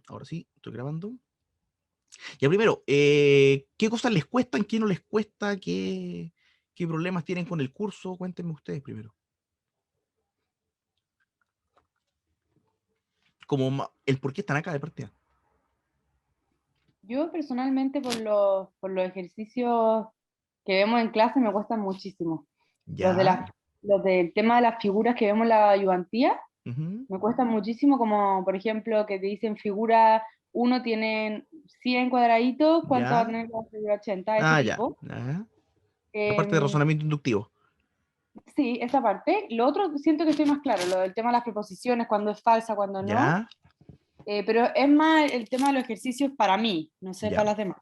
Ahora sí, estoy grabando. Ya primero, ¿qué cosas les cuestan? ¿Qué no les cuesta? ¿Qué problemas tienen con el curso? Cuéntenme ustedes primero. Como el por qué están acá de partida. Yo personalmente por los ejercicios que vemos en clase me cuestan muchísimo. Los, de Ya. las, los del tema de las figuras que vemos en la ayudantía Ujú, me cuestan muchísimo, como por ejemplo que te dicen figura uno tienen 100 cuadraditos, ¿cuánto va a ya. tener la figura 80? Ese Ah, ya. tipo. Ya. La parte de Em, razonamiento inductivo. sí, esa parte. Lo otro siento que estoy más claro, lo del tema de las preposiciones, cuando es falsa, cuando no. Ya. Pero es más el tema de los ejercicios para mí, no sé Ya. para las demás.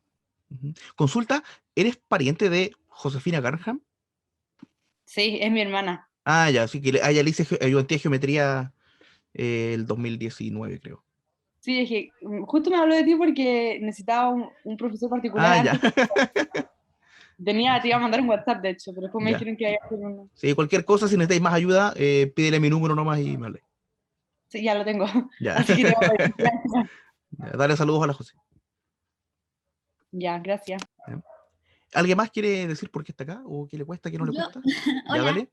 Ujú. Consulta, ¿eres pariente de Josefina Garnham? Sí, es mi hermana. Ah, ya, sí que ella le hice ayudantía de geometría el 2019, creo. Sí, es que justo me habló de ti porque necesitaba un profesor particular Ah, ya. antes. Te iba a mandar un WhatsApp, de hecho, pero después me Ya. dijeron que había que hacer uno. Sí, cualquier cosa, si necesitáis más ayuda, pídele mi número nomás y me hablé. Sí, ya lo tengo. Ya. Así que te voy a pedir. Gracias. Ya, dale saludos a la José. Ya, gracias. ¿Ya? ¿Alguien más quiere decir por qué está acá? ¿O qué le cuesta, qué no le Yo, cuesta? Ya, hola, dale.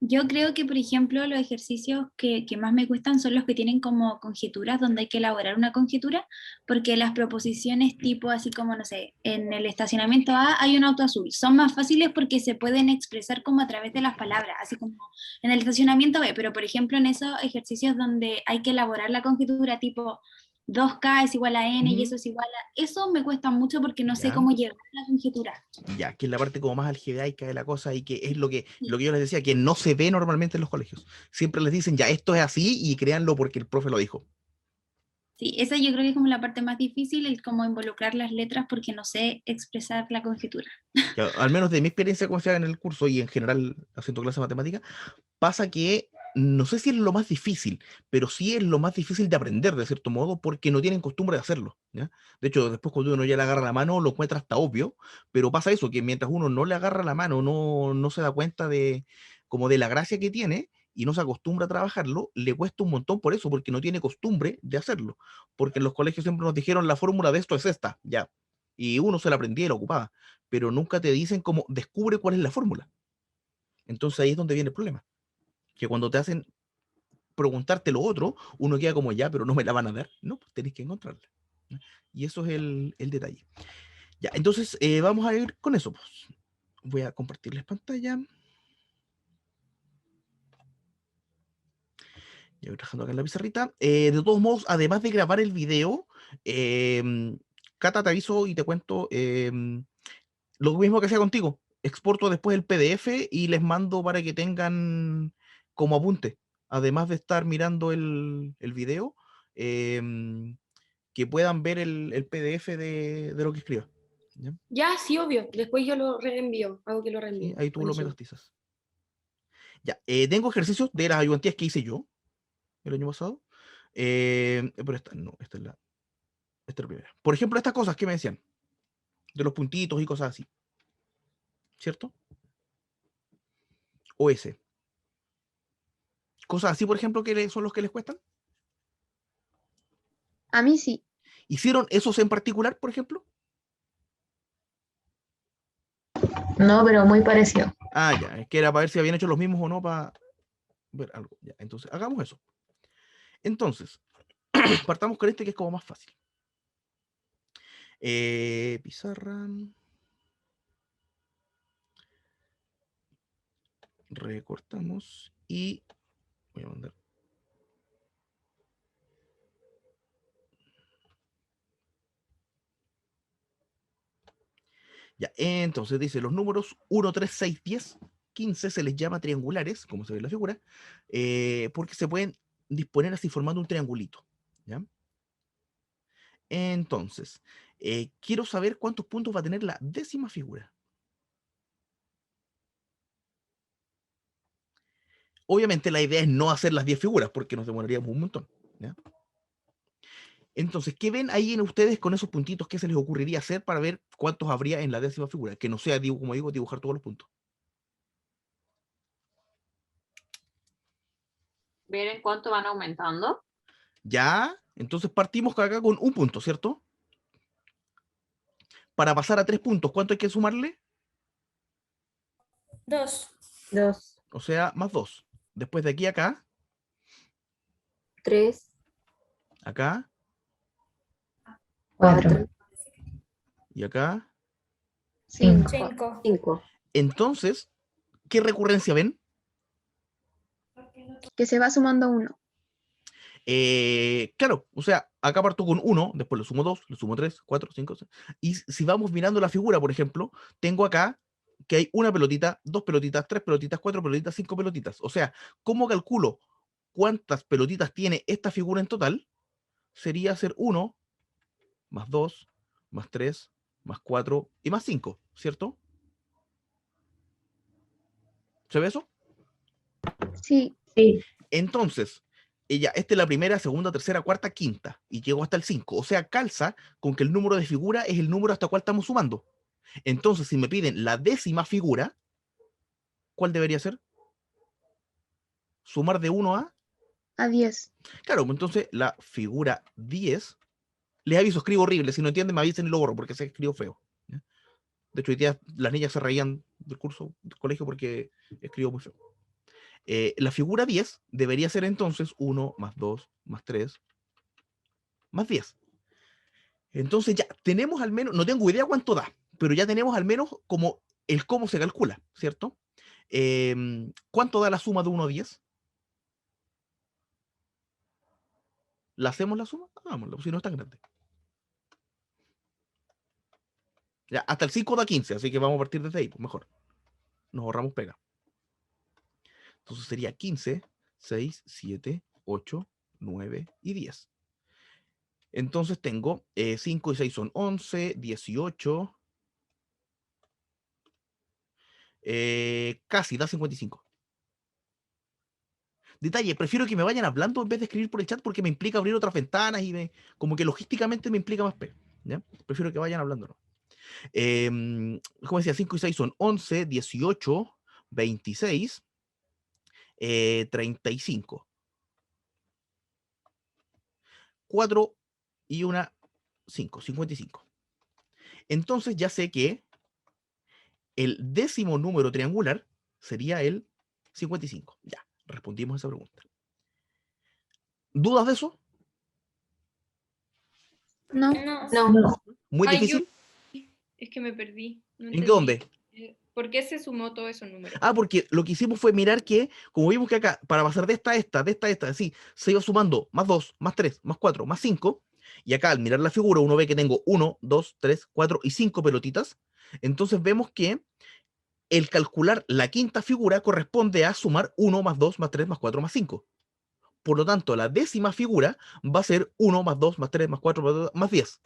yo creo que, por ejemplo, los ejercicios que más me gustan son los que tienen como conjeturas, donde hay que elaborar una conjetura, porque las proposiciones tipo, así como, no sé, en el estacionamiento A hay un auto azul, son más fáciles porque se pueden expresar como a través de las palabras, así como en el estacionamiento B, pero por ejemplo en esos ejercicios donde hay que elaborar la conjetura tipo 2K es igual a N y Ujú. eso es igual a... Eso me cuesta mucho porque no sé Ya. cómo llegar a la conjetura. Ya, que es la parte como más algebraica de la cosa y que es lo que yo les decía, que no se ve normalmente en los colegios. Siempre les dicen, ya, esto es así y créanlo porque el profe lo dijo. Sí, esa yo creo que es como la parte más difícil, el cómo involucrar las letras porque no sé expresar la conjetura. Ya, al menos de mi experiencia como sea en el curso y en general haciendo clases de matemáticas, pasa que no sé si es lo más difícil, pero sí es lo más difícil de aprender de cierto modo porque no tienen costumbre de hacerlo, ¿ya? De hecho, después cuando uno ya le agarra la mano lo encuentra hasta obvio, pero pasa eso, que mientras uno no le agarra la mano, no se da cuenta de como de la gracia que tiene y no se acostumbra a trabajarlo, le cuesta un montón por eso, porque no tiene costumbre de hacerlo, porque en los colegios siempre nos dijeron la fórmula de esto es esta, ya, y uno se la aprendía y la ocupaba, pero nunca te dicen cómo descubre cuál es la fórmula. Entonces ahí es donde viene el problema, que cuando te hacen preguntarte lo otro, uno queda como ya, pero no me la van a dar. No, pues tenés que encontrarla. ¿No? Y eso es el detalle. Ya, entonces vamos a ir con eso. Pues. Voy a compartirles pantalla. Ya voy trabajando acá en la pizarrita. De todos modos, además de grabar el video, Cata, te aviso y te cuento lo mismo que hacía contigo. Exporto después el PDF y les mando para que tengan como apunte. Además de estar mirando el video, em, que puedan ver el PDF de lo que escriba. ¿Ya? Ya, sí, obvio. Después yo lo reenvío. Hago que lo ¿Sí? reenvío. Ahí tú lo Buenísimo. metastizas. Ya, tengo ejercicios de las ayudantías que hice yo el año pasado. Pero esta no, esta es la primera. Por ejemplo, estas cosas que me decían, de los puntitos y cosas así, ¿cierto? O ese. Cosas así, por ejemplo, que son los que les cuestan. A mí sí. ¿Hicieron esos en particular, por ejemplo? No, pero muy parecido. Ah, ya, es que era para ver si habían hecho los mismos o no para ver algo. Ya, entonces, hagamos eso. Entonces, partamos con este que es como más fácil. Pizarra. Recortamos y voy a mandar. Ya, entonces dice los números 1, 3, 6, 10, 15 se les llama triangulares, como se ve en la figura, porque se pueden disponer así formando un triangulito. ¿Ya? Entonces, quiero saber cuántos puntos va a tener la décima figura. Obviamente la idea es no hacer las 10 figuras porque nos demoraríamos un montón. ¿Ya? Entonces, ¿qué ven ahí en ustedes con esos puntitos? ¿Qué se les ocurriría hacer para ver cuántos habría en la décima figura? Que no sea, como digo, dibujar todos los puntos. Ver en cuánto van aumentando. ¿Ya? Entonces partimos acá con un punto, ¿cierto? Para pasar a 3 puntos, ¿cuánto hay que sumarle? 2, 2, O sea, más 2. Después de aquí a acá, 3, acá 4, y acá. 5, 5. 5. Entonces, ¿qué recurrencia ven? Que se va sumando 1. Claro, o sea, acá parto con 1, después le sumo 2, le sumo 3, 4, 5, 6. Y si vamos mirando la figura, por ejemplo, tengo acá que hay una pelotita, 2 pelotitas, 3 pelotitas, 4 pelotitas, 5 pelotitas. O sea, ¿cómo calculo cuántas pelotitas tiene esta figura en total? Sería hacer 1 más 2 más 3 más 4 y más 5, ¿cierto? ¿Se ve eso? Sí, Sí. Entonces, esta es la primera, segunda, tercera, cuarta, quinta, y llego hasta el 5. O sea, calza con que el número de figura es el número hasta el cual estamos sumando. Entonces, si me piden la décima figura, ¿cuál debería ser? Sumar de 1 a 10. Claro, entonces la figura 10, les aviso, escribo horrible, si no entienden me avisen y lo borro, porque se escribo feo. ¿Ya? De hecho, hoy día las niñas se reían del curso del colegio porque escribo muy feo. La figura 10 debería ser entonces 1 más 2 más 3 más 10. Entonces ya tenemos al menos, no tengo idea cuánto da, pero ya tenemos al menos como el cómo se calcula, ¿cierto? ¿Cuánto da la suma de 1 a 10? ¿La hacemos la suma? Hagámoslo, si no es tan grande. Ya, hasta el 5 da 15, así que vamos a partir desde ahí, pues mejor. Nos ahorramos pega. Entonces sería 15, 6, 7, 8, 9 y 10. Entonces tengo 5 y 6 son 11, 18, casi da 55. Detalle, prefiero que me vayan hablando en vez de escribir por el chat porque me implica abrir otras ventanas y como que logísticamente me implica más pega. ¿Ya? Prefiero que vayan hablando. ¿No? Como decía, 5 y 6 son 11, 18, 26, 35. 4 y una 5, 55. Entonces ya sé que el décimo número triangular sería el 55. Ya, respondimos esa pregunta. ¿Dudas de eso? No, No. No. ¿Muy Ay, difícil? es que me perdí. No ¿En entendí. dónde? ¿Por qué se sumó todos esos números? Ah, porque lo que hicimos fue mirar que, como vimos que acá, para pasar de esta a esta, de esta a esta, así, se iba sumando más 2, más 3, más 4, más 5, y acá al mirar la figura uno ve que tengo 1, 2, 3, 4 y 5 pelotitas, entonces vemos que el calcular la quinta figura corresponde a sumar 1 más 2 más 3 más 4 más 5. Por lo tanto, la décima figura va a ser 1 más 2 más 3 más 4 más 10.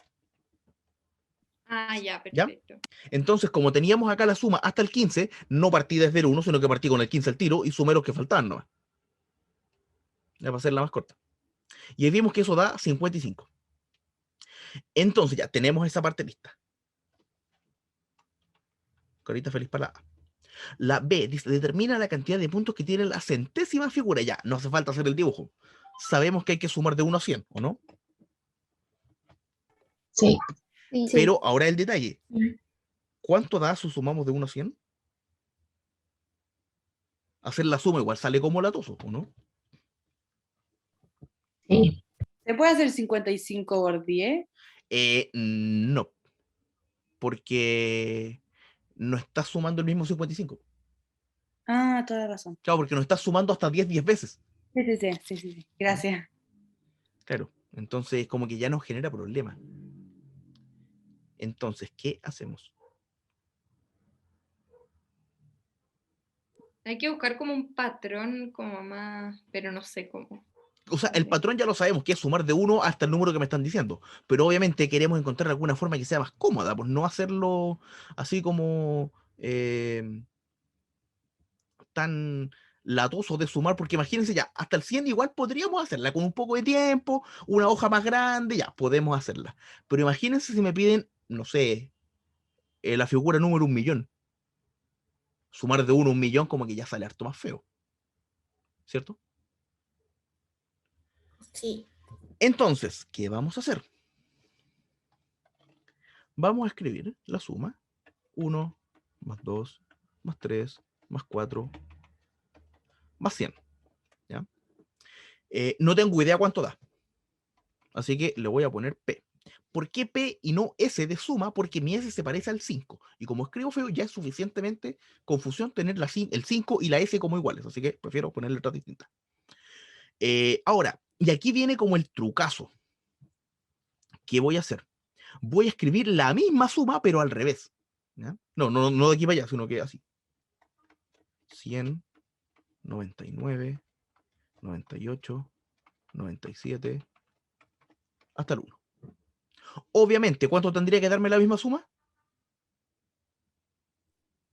Ah, ya, ¿Ya? perfecto. Entonces, como teníamos acá la suma hasta el 15, no partí desde el 1, sino que partí con el 15 al tiro y sumé los que faltaban nomás. Ya va a ser la más corta. Y ahí vimos que eso da 55. Entonces ya tenemos esa parte lista. Carita feliz para la A. La B dice, determina la cantidad de puntos que tiene la centésima figura. Ya, no hace falta hacer el dibujo. Sabemos que hay que sumar de 1 a 100, ¿o no? Sí. sí. Pero ahora el detalle. ¿Cuánto da si sumamos de 1 a 100? Hacer la suma igual sale como latoso, ¿o no? Sí. ¿Se puede hacer 55 por 10? No, porque no estás sumando el mismo 55. Ah, toda razón. Claro, porque no estás sumando hasta 10 veces. Sí. Gracias. Claro, entonces como que ya nos genera problemas. Entonces, ¿qué hacemos? Hay que buscar como un patrón como más, pero no sé cómo. O sea, el patrón ya lo sabemos, que es sumar de 1 hasta el número que me están diciendo, pero obviamente queremos encontrar alguna forma que sea más cómoda, pues no hacerlo así como tan latoso de sumar, porque imagínense ya, hasta el 100 igual podríamos hacerla con un poco de tiempo, una hoja más grande, ya, podemos hacerla. Pero imagínense si me piden, no sé, la figura número 1.000.000. Sumar de 1 a 1.000.000 como que ya sale harto más feo, ¿cierto? Sí. Entonces, ¿qué vamos a hacer? Vamos a escribir la suma 1 más 2 más 3 más 4 más 100. ¿Ya? No tengo idea cuánto da. Así que le voy a poner P. ¿Por qué P y no S de suma? Porque mi S se parece al 5. Y como escribo feo, ya es suficientemente confusión tener el 5 y la S como iguales. Así que prefiero poner letras distintas. Ahora, y aquí viene como el trucazo. ¿Qué voy a hacer? Voy a escribir la misma suma, pero al revés. ¿Ya? No de aquí para allá, sino que así. 100, 99, 98, 97, hasta el 1. Obviamente, ¿cuánto tendría que darme la misma suma?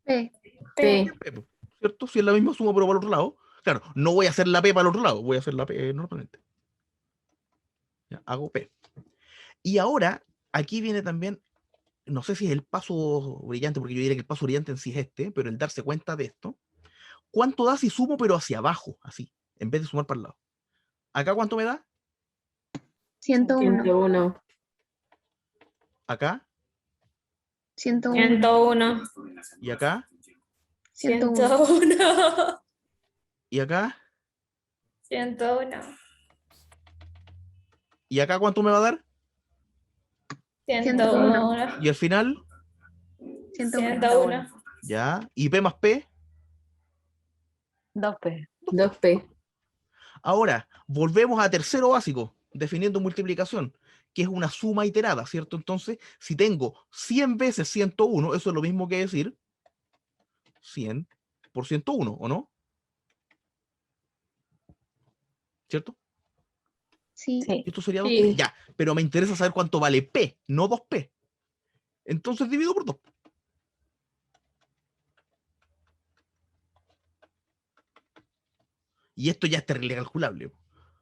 P. P. P, ¿cierto? Si es la misma suma, pero para el otro lado. Claro, no voy a hacer la P para el otro lado, voy a hacer la P normalmente. Ya, hago P. Y ahora, aquí viene también, no sé si es el paso brillante, porque yo diría que el paso brillante en sí es este, pero el darse cuenta de esto. ¿Cuánto da si sumo, pero hacia abajo, así, en vez de sumar para el lado? ¿Acá cuánto me da? 101. 101. Acá 101. 101. y acá 101. 101. y acá 101. y acá cuánto me va a dar. 101. Y al final, 101. 101. ya, y P más P. 2P. 2P. Ahora, volvemos a tercero básico, definiendo multiplicación, que es una suma iterada, ¿cierto? Entonces, si tengo 100 veces 101, eso es lo mismo que decir 100 por 101, ¿o no? ¿Cierto? Sí. Esto sería Sí. 2P, ya, pero me interesa saber cuánto vale P, no 2P. Entonces divido por 2. Y esto ya es terrible calculable.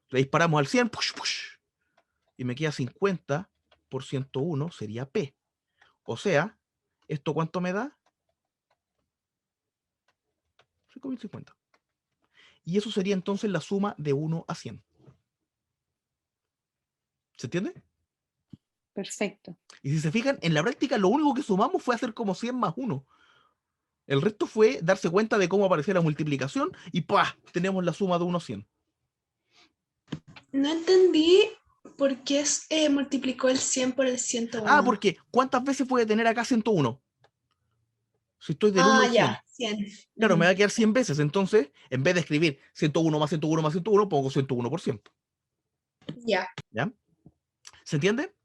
Le disparamos al 100, push, push, y me queda 50 por 101, sería P. O sea, ¿esto cuánto me da? 5050. Y eso sería entonces la suma de 1 a 100. ¿Se entiende? Perfecto. Y si se fijan, en la práctica lo único que sumamos fue hacer como 100 más 1. El resto fue darse cuenta de cómo aparecía la multiplicación y ¡pah! Tenemos la suma de 1 a 100. No entendí por qué multiplicó el 100 por el 101. Ah, porque ¿cuántas veces puede tener acá 101? Si estoy del 1 al 100. Ya, 100. Claro, me va a quedar 100 veces. Entonces, en vez de escribir 101 más 101 más 101, pongo 101 por 100. Ya. ¿Ya? ¿Se entiende?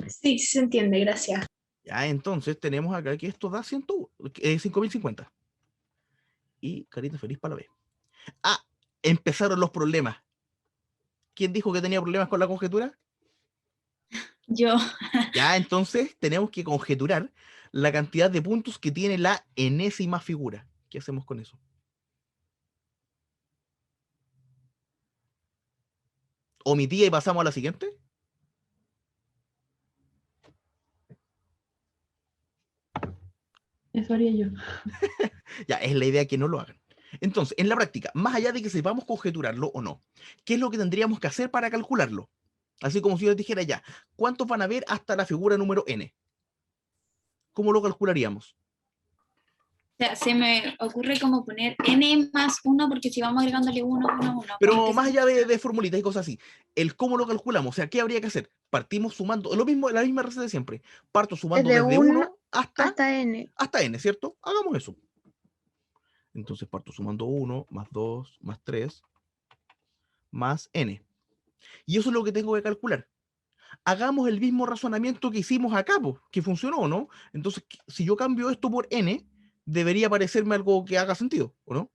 Sí, se entiende, gracias. Ya, entonces tenemos acá que esto da 5050. Y carita feliz para la B. Ah, empezaron los problemas. ¿Quién dijo que tenía problemas con la conjetura? Yo. Ya, entonces tenemos que conjeturar la cantidad de puntos que tiene la enésima figura. ¿Qué hacemos con eso? ¿Omitía y pasamos a la siguiente? Eso haría yo. Ya, es la idea que no lo hagan. Entonces, en la práctica, más allá de que sepamos conjeturarlo o no, ¿qué es lo que tendríamos que hacer para calcularlo? Así como si yo les dijera ya, ¿cuántos van a haber hasta la figura número n? ¿Cómo lo calcularíamos? O sea, se me ocurre como poner n más 1, porque si vamos agregándole 1, 1, 1. Pero más allá de formulitas y cosas así, el cómo lo calculamos, o sea, ¿qué habría que hacer? Partimos sumando, lo mismo, la misma receta de siempre. Parto sumando Desde desde 1 1 hasta n. hasta n, ¿cierto? Hagamos eso. Entonces parto sumando 1, más 2, más 3, más n. Y eso es lo que tengo que calcular. Hagamos el mismo razonamiento que hicimos acá, que funcionó, ¿no? Entonces, si yo cambio esto por n, debería parecerme algo que haga sentido, ¿o no?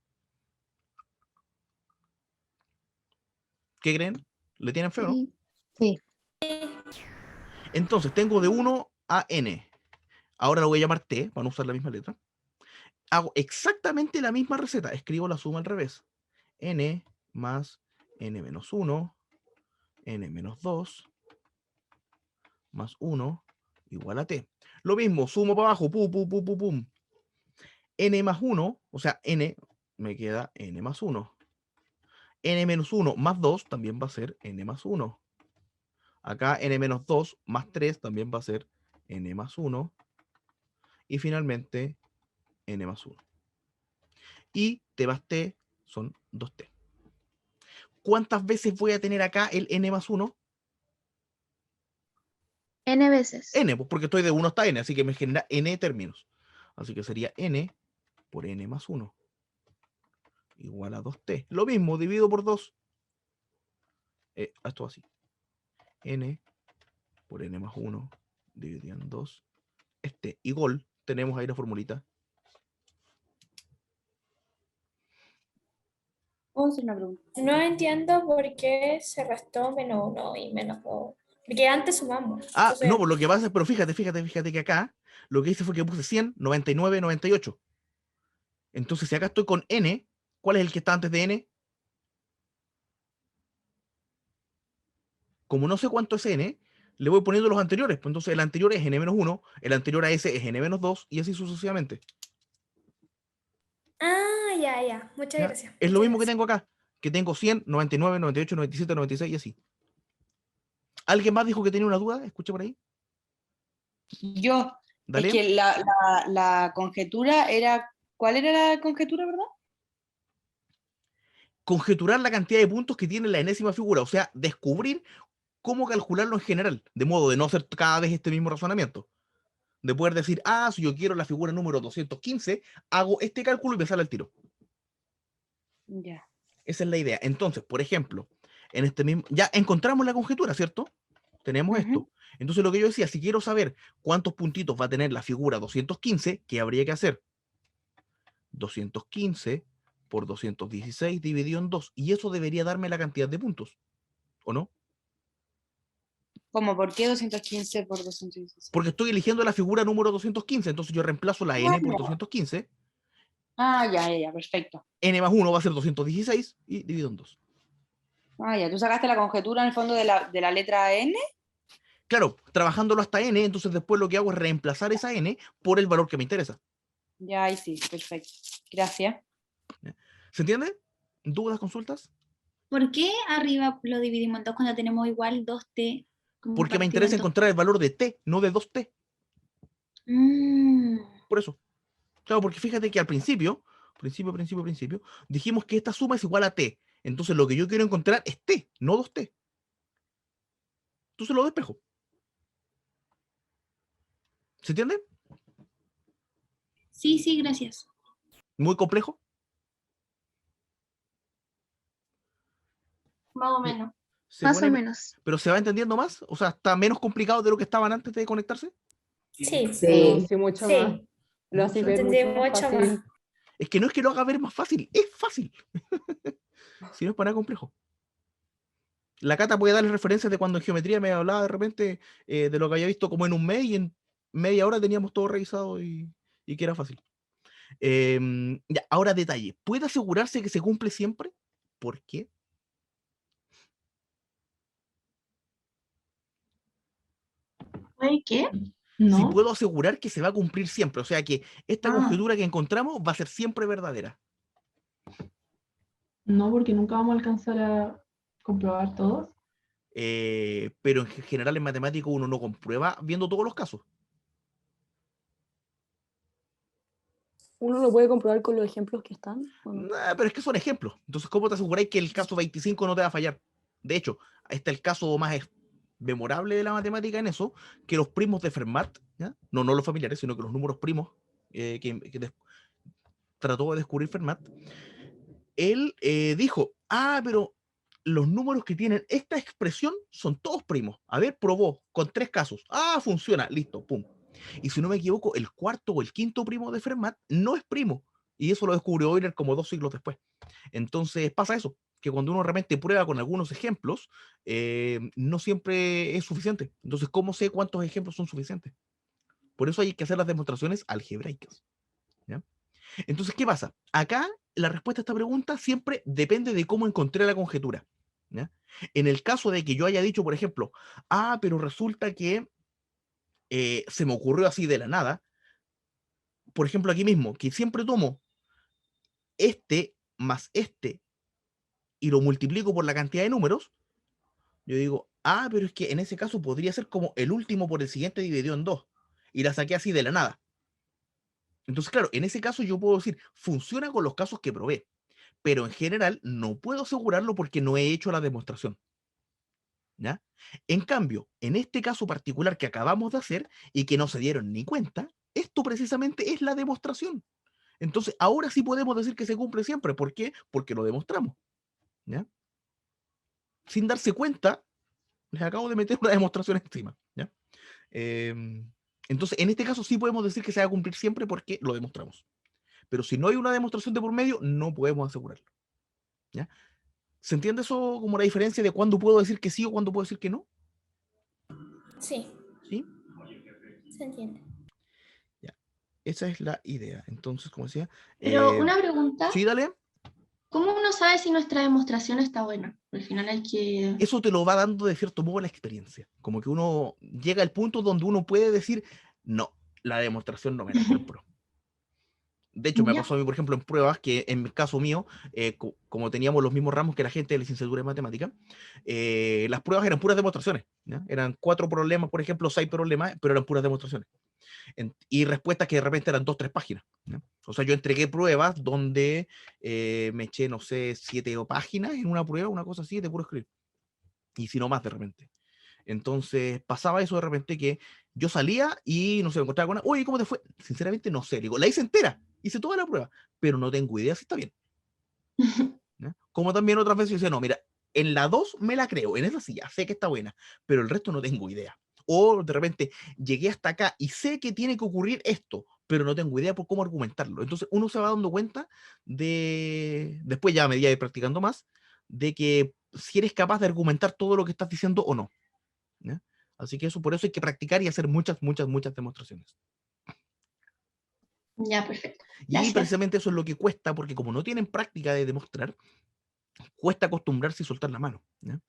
¿Qué creen? ¿Le tienen fe o no? Sí. Entonces, tengo de 1 a n. Ahora lo voy a llamar t, para no usar la misma letra. Hago exactamente la misma receta. Escribo la suma al revés. N más n menos 1, n menos 2, más 1, igual a t. Lo mismo, sumo para abajo, pum, pum, pum, pum, pum. N más 1, o sea, n, me queda n más 1. n menos 1 más 2 también va a ser n más 1. Acá n menos 2 más 3 también va a ser n más 1. Y finalmente n más 1. Y t más t son 2t. ¿Cuántas veces voy a tener acá el n más 1? N veces. N, pues porque estoy de 1 hasta n, así que me genera n términos. Así que sería n por n más 1 igual a 2t. Lo mismo, divido por 2. Esto así. N por n más 1 dividido en 2. Igual, tenemos ahí la formulita. ¿Puedo hacer una pregunta? No entiendo por qué se restó menos 1 y menos 2. Porque antes sumamos. Ah, Entonces, no, por lo que pasa, pero fíjate que acá lo que hice fue que puse 100, 99, 98. Entonces, si acá estoy con n, ¿cuál es el que está antes de n? Como no sé cuánto es n, le voy poniendo los anteriores. Pues entonces el anterior es n-1, el anterior a ese es n-2 y así sucesivamente. ya. Muchas ¿Ya? gracias. Es lo Muchas mismo que gracias. tengo acá, que tengo 100, 99, 98, 97, 96 y así. ¿Alguien más dijo que tenía una duda? Escuché por ahí. Yo, Dale. es que la conjetura era, ¿cuál era la conjetura, verdad? Conjeturar la cantidad de puntos que tiene la enésima figura, o sea, descubrir cómo calcularlo en general, de modo de no hacer cada vez este mismo razonamiento. De poder decir, si yo quiero la figura número 215, hago este cálculo y me sale el tiro. Ya. Esa es la idea. Entonces, por ejemplo, en este mismo, ya encontramos la conjetura, ¿cierto? Tenemos esto. Entonces, lo que yo decía, si quiero saber cuántos puntitos va a tener la figura 215, ¿qué habría que hacer? 215 por 216 dividido en 2. Y eso debería darme la cantidad de puntos, ¿o no? ¿Cómo? ¿Por qué 215 por 216? Porque estoy eligiendo la figura número 215, entonces yo reemplazo la n por 215. Ya, perfecto. N más 1 va a ser 216 y divido en 2. Ya, tú sacaste la conjetura en el fondo de la letra N. Claro, trabajándolo hasta n, entonces después lo que hago es reemplazar esa n por el valor que me interesa. Ya, ahí sí, perfecto. Gracias. ¿Se entiende? ¿Dudas, consultas? ¿Por qué arriba lo dividimos en 2 cuando tenemos igual 2t? Como Porque me partido interesa en 2? encontrar el valor de t, no de 2t. Por eso. Claro, porque fíjate que al principio, dijimos que esta suma es igual a t. Entonces lo que yo quiero encontrar es t, no 2t. Entonces lo despejo. ¿Se entiende? Sí, gracias. Muy complejo. Más o menos. Más o menos. Pero se va entendiendo más. O sea, está menos complicado de lo que estaban antes de conectarse. Sí. Sí, mucho más. Sí. Lo hace ver Entendí mucho más mucho fácil. más. Es que no es que lo haga ver más fácil, es fácil. Si no es para nada complejo. La Cata puede darle referencias de cuando en geometría me hablaba de repente de lo que había visto como en un mes y en media hora teníamos todo revisado y que era fácil. Ya, ahora detalle. ¿Puede asegurarse que se cumple siempre? ¿Por qué? ¿Qué? Si No, puedo asegurar que se va a cumplir siempre, o sea que esta conjetura que encontramos va a ser siempre verdadera. no, porque nunca vamos a alcanzar a comprobar todos. Pero en general en matemático uno no comprueba viendo todos los casos. ¿Uno lo puede comprobar con los ejemplos que están? ¿O no? Nah, pero es que son ejemplos. Entonces, ¿cómo te aseguráis que el caso 25 no te va a fallar? De hecho, ahí está el caso más memorable de la matemática en eso, que los primos de Fermat, ¿ya? No los familiares, sino que los números primos que trató de descubrir Fermat, él dijo, pero los números que tienen esta expresión son todos primos. A ver, probó con 3 casos. Funciona, listo, pum. Y si no me equivoco, el cuarto o el quinto primo de Fermat no es primo. Y eso lo descubrió Euler como 2 siglos después. Entonces pasa eso, que cuando uno realmente prueba con algunos ejemplos, no siempre es suficiente. Entonces, ¿cómo sé cuántos ejemplos son suficientes? Por eso hay que hacer las demostraciones algebraicas. ¿Ya? Entonces, ¿qué pasa? Acá la respuesta a esta pregunta siempre depende de cómo encontré la conjetura. ¿Ya? En el caso de que yo haya dicho, por ejemplo, pero resulta que se me ocurrió así de la nada, por ejemplo, aquí mismo, que siempre tomo este más este y lo multiplico por la cantidad de números, yo digo, ah, pero es que en ese caso podría ser como el último por el siguiente dividido en 2. Y la saqué así de la nada. Entonces, claro, en ese caso yo puedo decir, funciona con los casos que probé, pero en general no puedo asegurarlo porque no he hecho la demostración. ¿Ya? En cambio, en este caso particular que acabamos de hacer y que no se dieron ni cuenta, esto precisamente es la demostración. Entonces, ahora sí podemos decir que se cumple siempre. ¿Por qué? Porque lo demostramos. ¿Ya? Sin darse cuenta, les acabo de meter una demostración encima. ¿Ya? Entonces, en este caso sí podemos decir que se va a cumplir siempre porque lo demostramos. Pero si no hay una demostración de por medio, no podemos asegurarlo. ¿Ya? ¿Se entiende eso como la diferencia de cuándo puedo decir que sí o cuándo puedo decir que no? Sí, ¿Sí? se entiende. Ya. Esa es la idea. Entonces, como decía... Pero una pregunta, sí, dale. ¿cómo uno sabe si nuestra demostración está buena? Al final hay que... Eso te lo va dando de cierto modo la experiencia. Como que uno llega al punto donde uno puede decir, no, la demostración no me la compro. De hecho, me Ya. pasó a mí, por ejemplo, en pruebas, que en mi caso mío, como teníamos los mismos ramos que la gente de licenciatura en matemática, las pruebas eran puras demostraciones. ¿Ya? Eran 4 problemas, por ejemplo, 6 problemas, pero eran puras demostraciones. Y respuestas que de repente eran 2, 3 páginas. ¿Ya? O sea, yo entregué pruebas donde me eché, no sé, 7 páginas en una prueba, una cosa así, de puro escribir. Y si no más de repente. Entonces pasaba eso de repente que yo salía y no sé, me encontraba con una, oye, ¿cómo te fue? Sinceramente no sé, digo, la hice entera, hice toda la prueba, pero no tengo idea si está bien. ¿Ya? Como también otras veces yo decía, no, mira, en la 2 me la creo, en esa sí ya sé que está buena, pero el resto no tengo idea. O de repente llegué hasta acá y sé que tiene que ocurrir esto, pero no tengo idea por cómo argumentarlo. Entonces uno se va dando cuenta de, después ya a medida de ir practicando más, de que si eres capaz de argumentar todo lo que estás diciendo o no. ¿Ya? Así que eso, por eso hay que practicar y hacer muchas, muchas, muchas demostraciones. Ya, perfecto. Y Gracias. precisamente eso es lo que cuesta, porque como no tienen práctica de demostrar, cuesta acostumbrarse y soltar la mano. ¿Ya?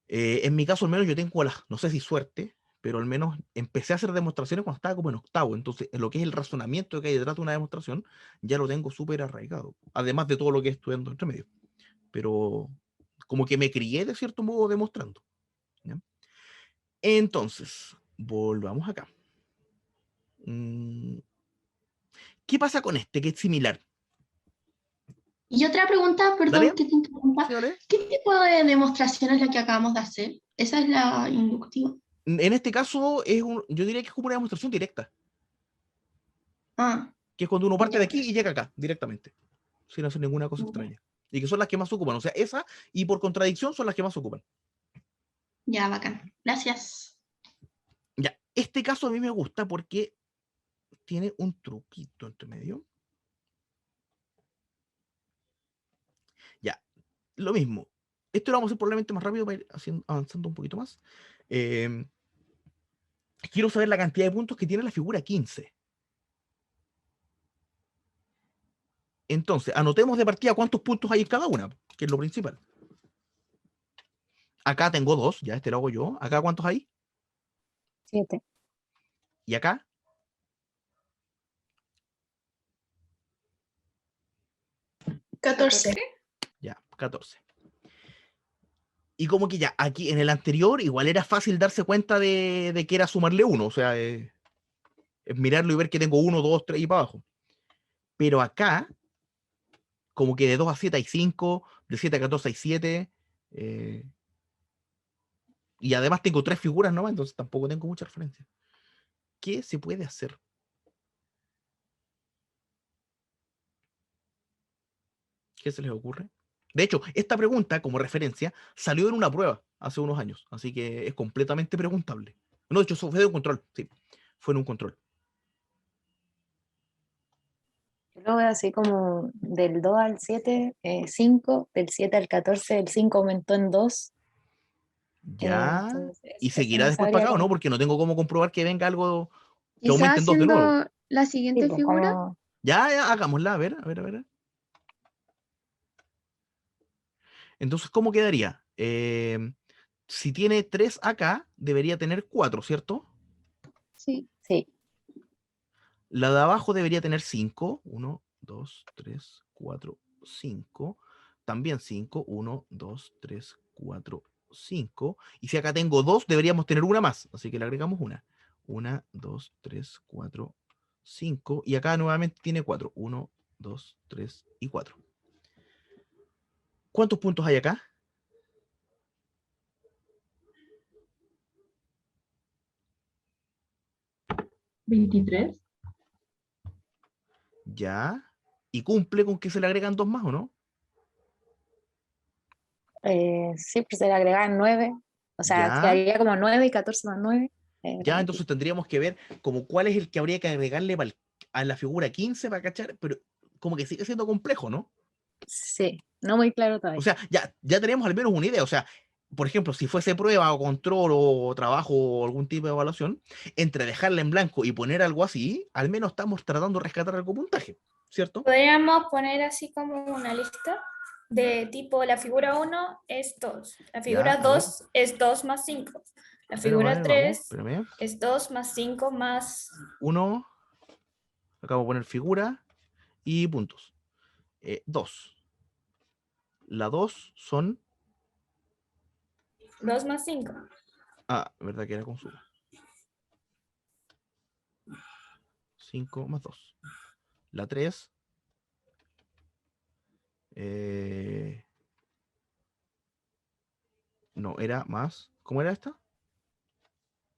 En mi caso, al menos, yo tengo la, no sé si suerte, pero al menos empecé a hacer demostraciones cuando estaba como en octavo. Entonces, lo que es el razonamiento que hay detrás de una demostración, ya lo tengo súper arraigado. Además de todo lo que estudiando entre medio. Pero como que me crié de cierto modo demostrando. ¿Ya? Entonces, volvamos acá. ¿Qué pasa con este que es similar? Y otra pregunta, perdón ¿Dale? que te interrumpa. Sí, dale. ¿Qué tipo de demostración es la que acabamos de hacer? Esa es la inductiva. En este caso, yo diría que es como una demostración directa, Ah, que es cuando uno parte ya, de aquí y llega acá, directamente, sin hacer ninguna cosa extraña. Y que son las que más ocupan. O sea, esa y por contradicción son las que más ocupan. ya, bacán. Gracias. Ya, este caso a mí me gusta porque tiene un truquito entre medio. Ya, lo mismo. Esto lo vamos a hacer probablemente más rápido para ir avanzando un poquito más. Quiero saber la cantidad de puntos que tiene la figura 15. Entonces, anotemos de partida cuántos puntos hay en cada una, que es lo principal. Acá tengo 2, ya este lo hago yo. ¿Acá cuántos hay? 7. ¿Y acá? 14. Ya, 14. Y como que ya, aquí en el anterior, igual era fácil darse cuenta de que era sumarle 1. O sea, es mirarlo y ver que tengo 1, 2, 3 y para abajo. Pero acá, como que de 2 a 7 hay 5, de 7 a 14 hay 7. Y además tengo 3 figuras nomás, entonces tampoco tengo mucha referencia. ¿Qué se puede hacer? ¿Qué se les ocurre? De hecho, esta pregunta, como referencia, salió en una prueba hace unos años, así que es completamente preguntable. No, de hecho, fue de un control, sí, fue en un control. Yo lo veo así como del 2 al 7, 5, del 7 al 14, el 5 aumentó en 2. Ya, y Eso seguirá no después para sabría acá, ¿o no? cómo. Porque no tengo cómo comprobar que venga algo que Quizás aumenten 2 de nuevo. haciendo la Sí, siguiente pues figura. como Ya, hagámosla, a ver, a ver, a ver. Entonces, ¿cómo quedaría? Si tiene 3 acá, debería tener 4, ¿cierto? Sí. sí, La de abajo debería tener 5. 1, 2, 3, 4, 5. también 5, 1, 2, 3, 4, 5. Y si acá tengo 2, deberíamos tener una más. Así que le agregamos una. 1, 2, 3, 4, 5. Y acá nuevamente tiene 4. 1, 2, 3 y 4. ¿Cuántos puntos hay acá? ¿23? Ya. ¿Y cumple con que se le agregan 2 más o no? Sí, pues se le agregan 9. O sea, Ya. quedaría como 9 y 14 más 9. Ya, entonces tendríamos que ver como cuál es el que habría que agregarle a la figura 15 para cachar, pero como que sigue siendo complejo, ¿no? Sí, no muy claro O todavía. sea, ya tenemos al menos una idea. O sea, por ejemplo, si fuese prueba o control o trabajo o algún tipo de evaluación, entre dejarla en blanco y poner algo así, al menos estamos tratando de rescatar algo puntaje, ¿cierto? Podríamos poner así como una lista de tipo, la figura 1 es 2, la Ya, figura a ver. 2 es 2 más 5, la A figura ver, vamos, 3 espérame. es 2 más 5 más 1, acabo de poner figura y puntos. 2. La 2 son... 2 más 5. Ah, verdad que era con suma. 5 más 2. La 3. No, era más. ¿Cómo era esta?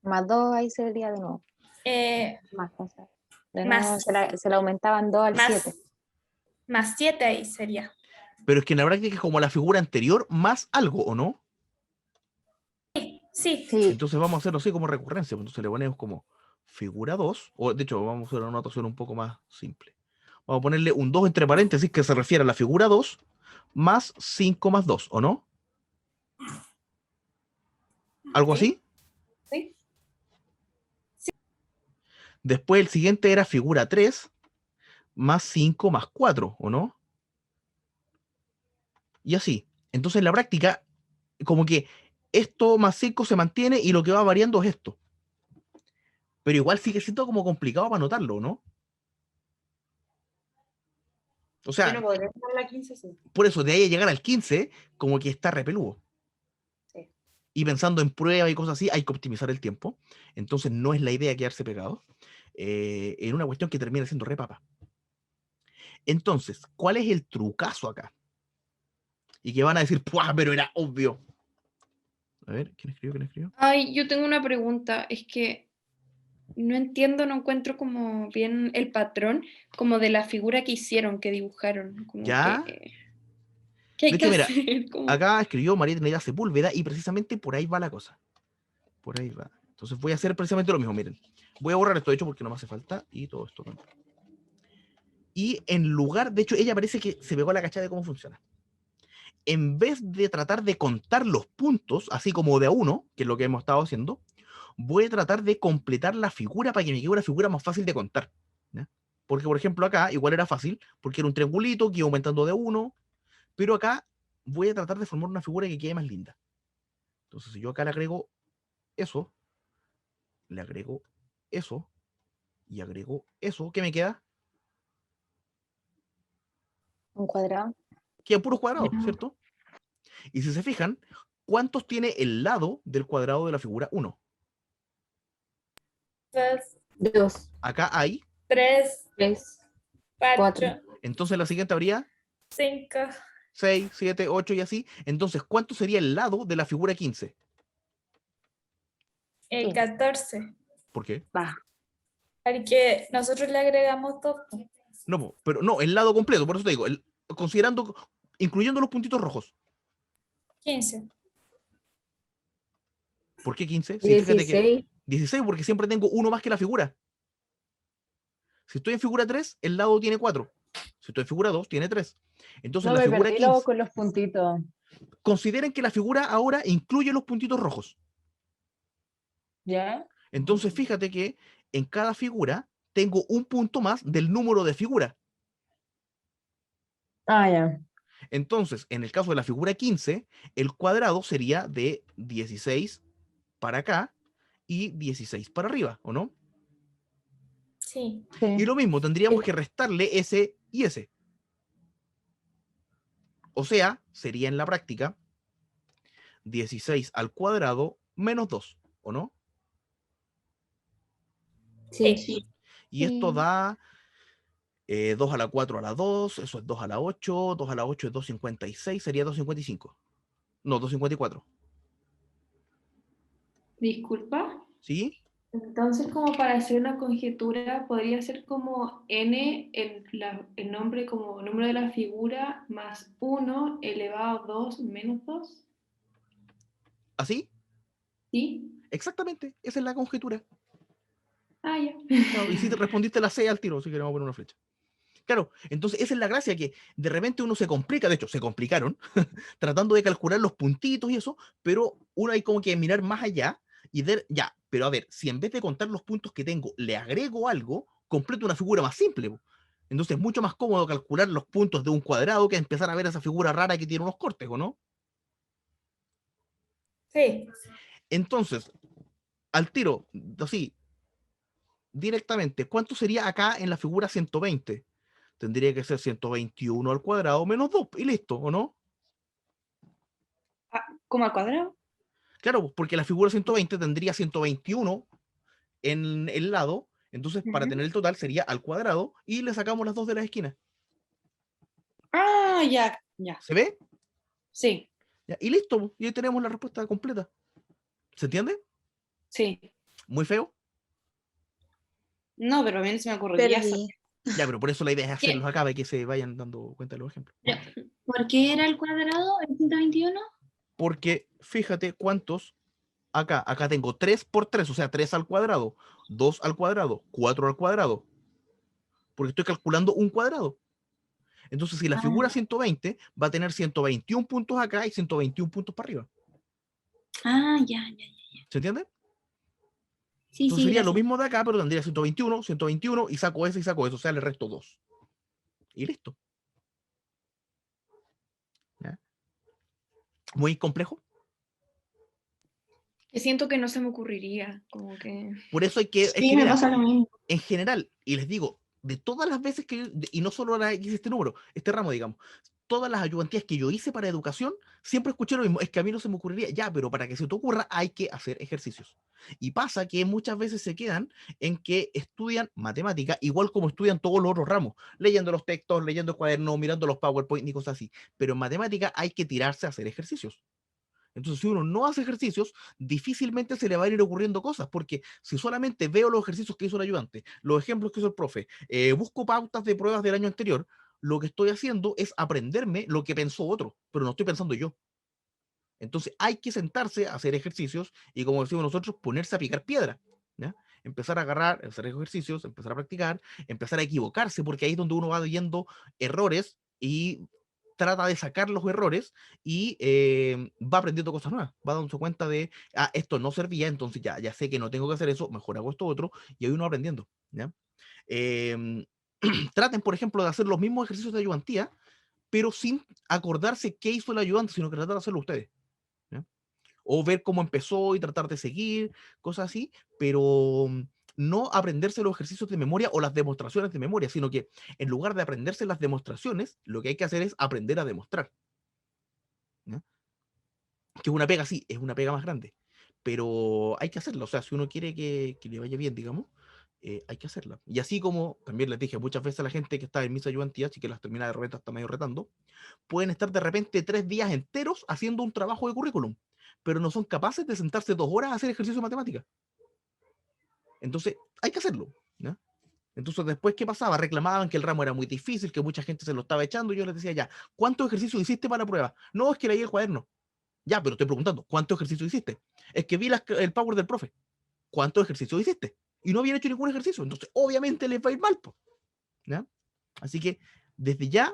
Más 2 ahí sería de nuevo. Más, o sea, de nuevo Más, se le aumentaban 2 al más, 7. más 7 ahí sería. Pero es que en la práctica es como la figura anterior más algo, ¿o no? Sí. Entonces vamos a hacerlo así como recurrencia. Entonces le ponemos como figura 2. O de hecho, vamos a hacer una notación un poco más simple. Vamos a ponerle un 2 entre paréntesis que se refiere a la figura 2 más 5 más 2, ¿o no? ¿Algo así? Sí. Después el siguiente era figura 3 más 5 más 4, ¿o no? Y así. Entonces en la práctica, como que esto más 5 se mantiene y lo que va variando es esto. Pero igual sigue siendo como complicado para anotarlo, ¿no? O sea, Yo no podría tomar la 15, sí. por eso, de ahí a llegar al 15, como que está repeludo. Sí. Y pensando en pruebas y cosas así, hay que optimizar el tiempo. Entonces no es la idea quedarse pegado en una cuestión que termina siendo repapa. Entonces, ¿cuál es el trucazo acá? Y que van a decir, ¡puah! Pero era obvio. A ver, ¿quién escribió? ¿Quién escribió? Ay, yo tengo una pregunta. Es que no entiendo, no encuentro como bien el patrón como de la figura que hicieron, que dibujaron. Como ¿Ya? ¿qué hay De que hecho, mira, hacer? Como... acá escribió María Trinidad Sepúlveda y precisamente por ahí va la cosa. Por ahí va. Entonces voy a hacer precisamente lo mismo, miren. Voy a borrar esto, de hecho, porque no me hace falta. Y todo esto. Y en lugar, de hecho, ella parece que se pegó a la cachada de cómo funciona. En vez de tratar de contar los puntos, así como de a uno, que es lo que hemos estado haciendo, voy a tratar de completar la figura para que me quede una figura más fácil de contar. ¿Ya? Porque, por ejemplo, acá igual era fácil, porque era un triangulito que iba aumentando de a uno, pero acá voy a tratar de formar una figura que quede más linda. Entonces, si yo acá le agrego eso, le agrego eso, y agrego eso, ¿qué me queda? Un cuadrado. Queda puros cuadrados, ¿cierto? Y si se fijan, ¿cuántos tiene el lado del cuadrado de la figura 1? 2. Acá hay 3, 4, Entonces la siguiente habría 5. 6, 7, 8 y así. Entonces, ¿cuánto sería el lado de la figura 15? 14. ¿Por qué? Porque nosotros le agregamos 2. No, pero no, el lado completo, por eso te digo, considerando, incluyendo los puntitos rojos. 15. ¿Por qué 15? Sí, fíjate que 16. 16, porque siempre tengo uno más que la figura. Si estoy en figura 3, el lado tiene 4. Si estoy en figura 2, tiene 3. Entonces No la me figura perdí 15, con los puntitos. consideren que la figura ahora incluye los puntitos rojos. ¿Ya? Entonces fíjate que en cada figura tengo un punto más del número de figura. Ah, ya. Entonces, en el caso de la figura 15, el cuadrado sería de 16 para acá y 16 para arriba, ¿o no? Sí. Y lo mismo, tendríamos que restarle ese y ese. O sea, sería en la práctica 16 al cuadrado menos 2, ¿o no? Sí. Sí. Y esto da 2 a la 4 a la 2, eso es 2 a la 8, 2 a la 8 es 2,56, sería 2,55. No, 2,54. Disculpa. ¿Sí? Entonces, como para hacer una conjetura, podría ser como n, el nombre como número de la figura, más 1 elevado a 2 menos 2. ¿Así? ¿Sí? Exactamente, esa es la conjetura. Ah, ya. Claro, y si te respondiste la C al tiro, si queremos poner una flecha. Claro, entonces esa es la gracia, que de repente uno se complica, de hecho se complicaron, tratando de calcular los puntitos y eso, pero uno hay como que mirar más allá y ver, ya, pero a ver, si en vez de contar los puntos que tengo, le agrego algo, completo una figura más simple. Po. Entonces es mucho más cómodo calcular los puntos de un cuadrado que empezar a ver esa figura rara que tiene unos cortes, ¿o no? Sí. Entonces, al tiro, así, directamente, ¿cuánto sería acá en la figura 120? Tendría que ser 121 al cuadrado menos 2, y listo, ¿o no? ¿Cómo al cuadrado? Claro, porque la figura 120 tendría 121 en el lado, entonces para tener el total sería al cuadrado y le sacamos las dos de las esquinas. Ah, ya, ya. ¿Se ve? Sí, Ya, y listo, y ahí tenemos la respuesta completa. ¿Se entiende? sí. ¿Muy feo? No, pero a mí no se me ocurriría Perdí. Ya, pero por eso la idea es ¿Qué? hacerlos acá, para que se vayan dando cuenta de los ejemplos. ¿Por qué era el cuadrado el 121? Porque fíjate cuántos acá tengo 3 por 3, o sea, 3 al cuadrado, 2 al cuadrado, 4 al cuadrado, porque estoy calculando un cuadrado. Entonces, si la figura 120 va a tener 121 puntos acá y 121 puntos para arriba. Ah, ya, ya, ya. ¿Se entiende? Sí, Entonces sí, sería lo gracias. mismo de acá, pero tendría 121, 121 y saco ese y saco eso, o sea, le resto 2. Y listo. ¿Ya? Muy complejo. Que siento que no se me ocurriría, como que... Por eso hay que, es Sí, que me mira, pasa lo mismo. en general, y les digo, de todas las veces que, y no solo la hice este número, este ramo, digamos, todas las ayudantías que yo hice para educación, siempre escuché lo mismo, es que a mí no se me ocurriría, ya, pero para que se te ocurra hay que hacer ejercicios. Y pasa que muchas veces se quedan en que estudian matemática igual como estudian todos los otros ramos, leyendo los textos, leyendo el cuaderno, mirando los PowerPoint y cosas así. Pero en matemática hay que tirarse a hacer ejercicios. Entonces, si uno no hace ejercicios, difícilmente se le van a ir ocurriendo cosas, porque si solamente veo los ejercicios que hizo el ayudante, los ejemplos que hizo el profe, busco pautas de pruebas del año anterior, lo que estoy haciendo es aprenderme lo que pensó otro, pero no estoy pensando yo. Entonces, hay que sentarse a hacer ejercicios y, como decimos nosotros, ponerse a picar piedra. ¿Ya? Empezar a agarrar, hacer ejercicios, empezar a practicar, empezar a equivocarse, porque ahí es donde uno va viendo errores y trata de sacar los errores y va aprendiendo cosas nuevas, va dándose cuenta de, esto no servía, entonces ya sé que no tengo que hacer eso, mejor hago esto otro, y ahí uno va aprendiendo. ¿Ya? Traten, por ejemplo, de hacer los mismos ejercicios de ayudantía, pero sin acordarse qué hizo el ayudante, sino que tratar de hacerlo ustedes. ¿Ya? O ver cómo empezó y tratar de seguir, cosas así, pero no aprenderse los ejercicios de memoria o las demostraciones de memoria, sino que en lugar de aprenderse las demostraciones, lo que hay que hacer es aprender a demostrar. ¿Ya? Que es una pega, sí, es una pega más grande, pero hay que hacerla, o sea, si uno quiere que le vaya bien, digamos, hay que hacerla. Y así como también les dije muchas veces a la gente que está en mis ayudantías y que las termina de repente hasta medio retando, pueden estar de repente 3 días enteros haciendo un trabajo de currículum, pero no son capaces de sentarse 2 horas a hacer ejercicio de matemática. Entonces, hay que hacerlo. ¿Ya? Entonces, después, ¿qué pasaba? Reclamaban que el ramo era muy difícil, que mucha gente se lo estaba echando, y yo les decía, ya, ¿cuántos ejercicios hiciste para la prueba? No, es que leí el cuaderno. Ya, pero estoy preguntando, ¿cuántos ejercicios hiciste? Es que vi el power del profe. ¿Cuántos ejercicios hiciste? Y no habían hecho ningún ejercicio. Entonces, obviamente les va a ir mal. ¿Ya? Así que, desde ya,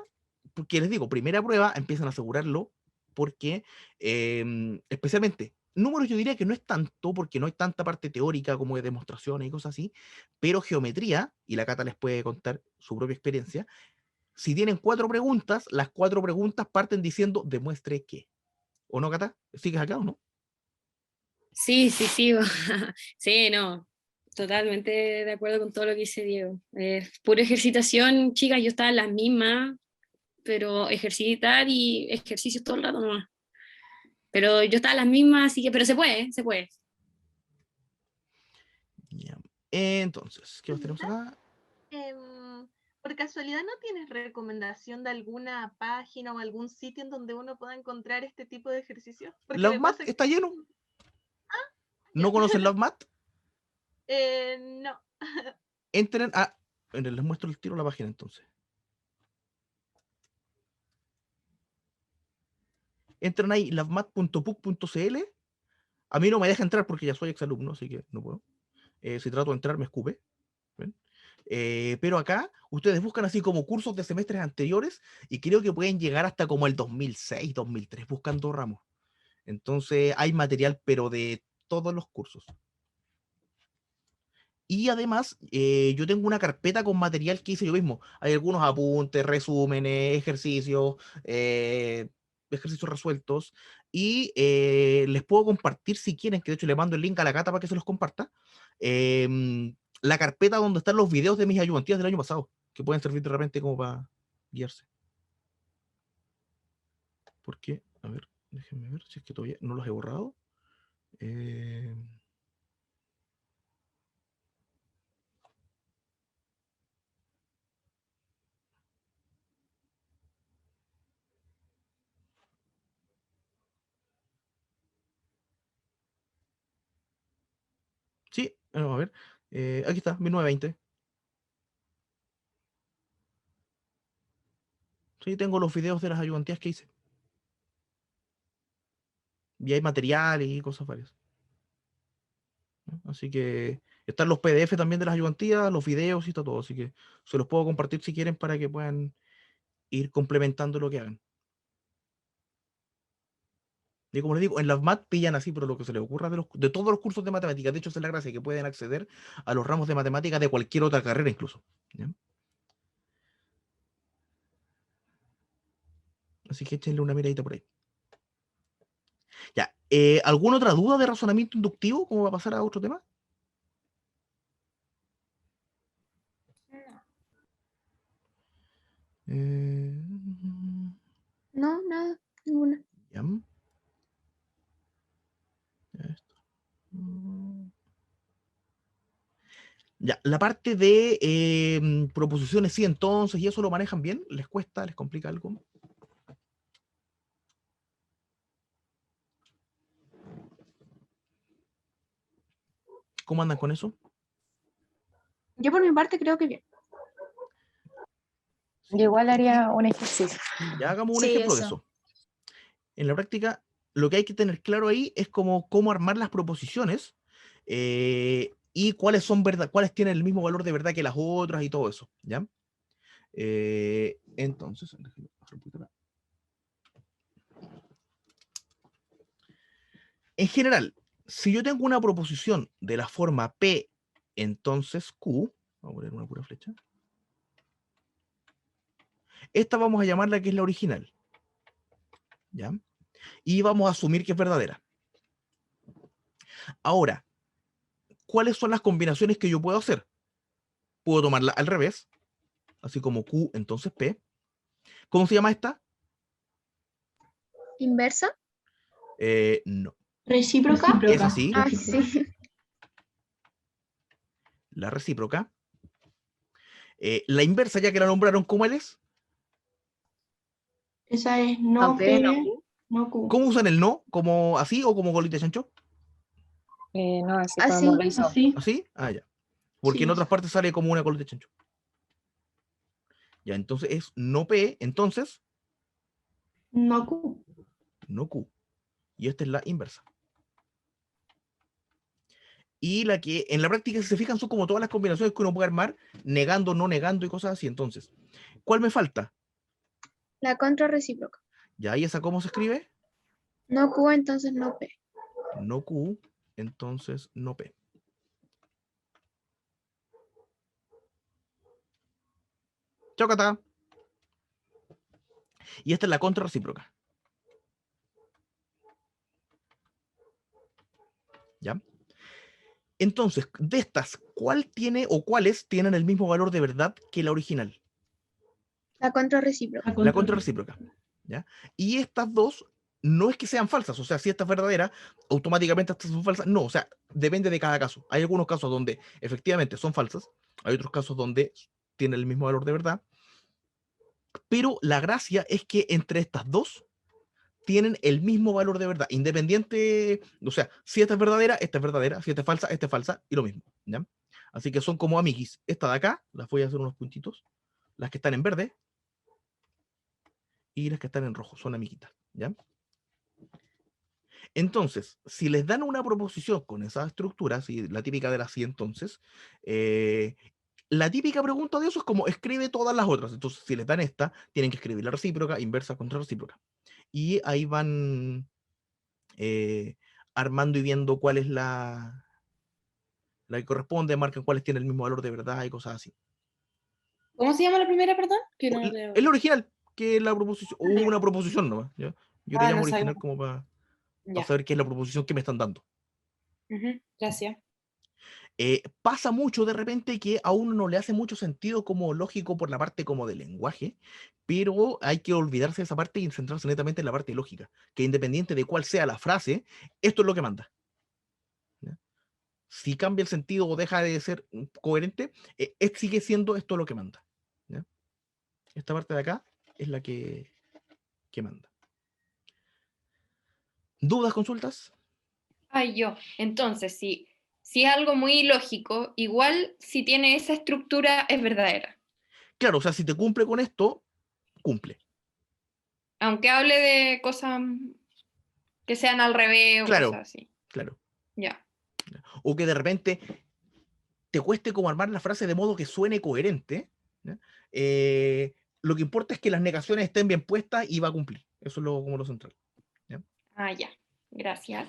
porque les digo, primera prueba, empiezan a asegurarlo, porque especialmente, números yo diría que no es tanto, porque no hay tanta parte teórica como de demostraciones y cosas así, pero geometría, y la Cata les puede contar su propia experiencia, si tienen 4 preguntas, las 4 preguntas parten diciendo, demuestre qué. ¿O no, Cata? ¿Sigues acá o no? Sí, sí, sí. Sí, no. Totalmente de acuerdo con todo lo que dice Diego. Pura ejercitación, chicas, yo estaba en las mismas, pero ejercitar y ejercicios todo el rato nomás. Pero yo estaba en las mismas, así que, pero se puede, se puede. Ya. Entonces, ¿qué más tenemos acá? ¿Por casualidad no tienes recomendación de alguna página o algún sitio en donde uno pueda encontrar este tipo de ejercicios? Porque me LoveMat pasa que... está lleno. ¿No conocen LoveMat? No. Entren a... Les muestro el tiro a la página entonces. Entran ahí, lovemat.puc.cl. A mí no me deja entrar porque ya soy exalumno, así que no puedo. Si trato de entrar, me escupe. ¿Ven? Pero acá, ustedes buscan así como cursos de semestres anteriores y creo que pueden llegar hasta como el 2006, 2003, buscando ramos. Entonces, hay material, pero de todos los cursos. Y además, yo tengo una carpeta con material que hice yo mismo. Hay algunos apuntes, resúmenes, ejercicios resueltos. Y les puedo compartir si quieren, que de hecho le mando el link a la Cata para que se los comparta. La carpeta donde están los videos de mis ayudantías del año pasado, que pueden servir de repente como para guiarse. ¿Por qué? A ver, déjenme ver si es que todavía no los he borrado. Sí, vamos a ver. Aquí está, 1920. Sí, tengo los videos de las ayudantías que hice. Y hay materiales y cosas varias. ¿No? Así que están los PDF también de las ayudantías, los videos y está todo. Así que se los puedo compartir si quieren para que puedan ir complementando lo que hagan. Y como les digo, en las MAT pillan así, pero lo que se les ocurra de todos los cursos de matemáticas. De hecho, esa es la gracia, que pueden acceder a los ramos de matemáticas de cualquier otra carrera incluso. ¿Ya? Así que échenle una miradita por ahí. Ya. ¿Alguna otra duda de razonamiento inductivo? ¿Cómo va a pasar a otro tema? No, nada, ninguna. Ya. Ya, la parte de proposiciones sí, entonces, ¿y eso lo manejan bien? ¿Les cuesta? ¿Les complica algo? ¿Cómo andan con eso? Yo por mi parte creo que bien. Yo igual haría un ejercicio. Ya hagamos un Sí, ejemplo de eso. eso. En la práctica, lo que hay que tener claro ahí es cómo armar las proposiciones y cuáles son cuáles tienen el mismo valor de verdad que las otras y todo eso, ¿ya? Entonces, déjenme bajar un poquito acá. En general, si yo tengo una proposición de la forma P, entonces Q, vamos a poner una pura flecha. Esta vamos a llamarla que es la original, ¿ya? Y vamos a asumir que es verdadera. Ahora, ¿cuáles son las combinaciones que yo puedo hacer? Puedo tomarla al revés, así como Q, entonces P. ¿Cómo se llama esta? ¿Inversa? No. ¿Recíproca? Es así. Ah, sí. La recíproca. La inversa, ya que la nombraron, ¿cómo es? Esa es no P, no Q. ¿Cómo usan el no? ¿Como así o como colita de chancho? No, así Así, como lo hizo. ¿Así? Ah, ya. Porque Sí. en otras partes sale como una colita de chancho. Ya, entonces es no P, entonces No Q. no Q. Y esta es la inversa. Y la que en la práctica, si se fijan, son como todas las combinaciones que uno puede armar, negando, no negando y cosas así. Entonces, ¿cuál me falta? La contrarrecíproca. Ya, ¿y esa cómo se escribe? No Q, entonces no P. No Q, entonces no P. Chao, Cata. Y esta es la contrarrecíproca. ¿Ya? Entonces, de estas, ¿cuál tiene o cuáles tienen el mismo valor de verdad que la original? La contrarrecíproca. La contrarrecíproca. ¿Ya? Y estas dos no es que sean falsas, o sea, si esta es verdadera, automáticamente estas son falsas. No, o sea, depende de cada caso. Hay algunos casos donde efectivamente son falsas, hay otros casos donde tienen el mismo valor de verdad, pero la gracia es que entre estas dos tienen el mismo valor de verdad, independiente, o sea, si esta es verdadera, si esta es falsa, y lo mismo, ¿ya? Así que son como amiguis. Esta de acá, las voy a hacer unos puntitos, las que están en verde, y las que están en rojo, son amiguitas, ¿ya? Entonces, si les dan una proposición con esas estructuras, y la típica de las sí entonces, la típica pregunta de eso es como, escribe todas las otras. Entonces, si les dan esta, tienen que escribir la recíproca, inversa, contra recíproca. Y ahí van armando y viendo cuál es la que corresponde, marcan cuáles tienen el mismo valor de verdad y cosas así. ¿Cómo se llama la primera, perdón? Que no Es la original, que es la proposición, o una proposición nomás. ¿Ya? Yo le llamo no original sabía. como para Ya. saber qué es la proposición que me están dando. Gracias. Pasa mucho de repente que a uno no le hace mucho sentido como lógico por la parte como del lenguaje, pero hay que olvidarse de esa parte y centrarse netamente en la parte lógica, que independiente de cuál sea la frase, esto es lo que manda. ¿Ya? Si cambia el sentido o deja de ser coherente, sigue siendo esto lo que manda. ¿Ya? Esta parte de acá es la que manda. ¿Dudas, consultas? Entonces, si es algo muy lógico, igual si tiene esa estructura es verdadera. Claro, o sea, si te cumple con esto, cumple. Aunque hable de cosas que sean al revés o Claro, cosas así. claro. Ya. O que de repente te cueste como armar la frase de modo que suene coherente. Lo que importa es que las negaciones estén bien puestas y va a cumplir. Eso es como lo central. ¿Ya? Ya. Gracias.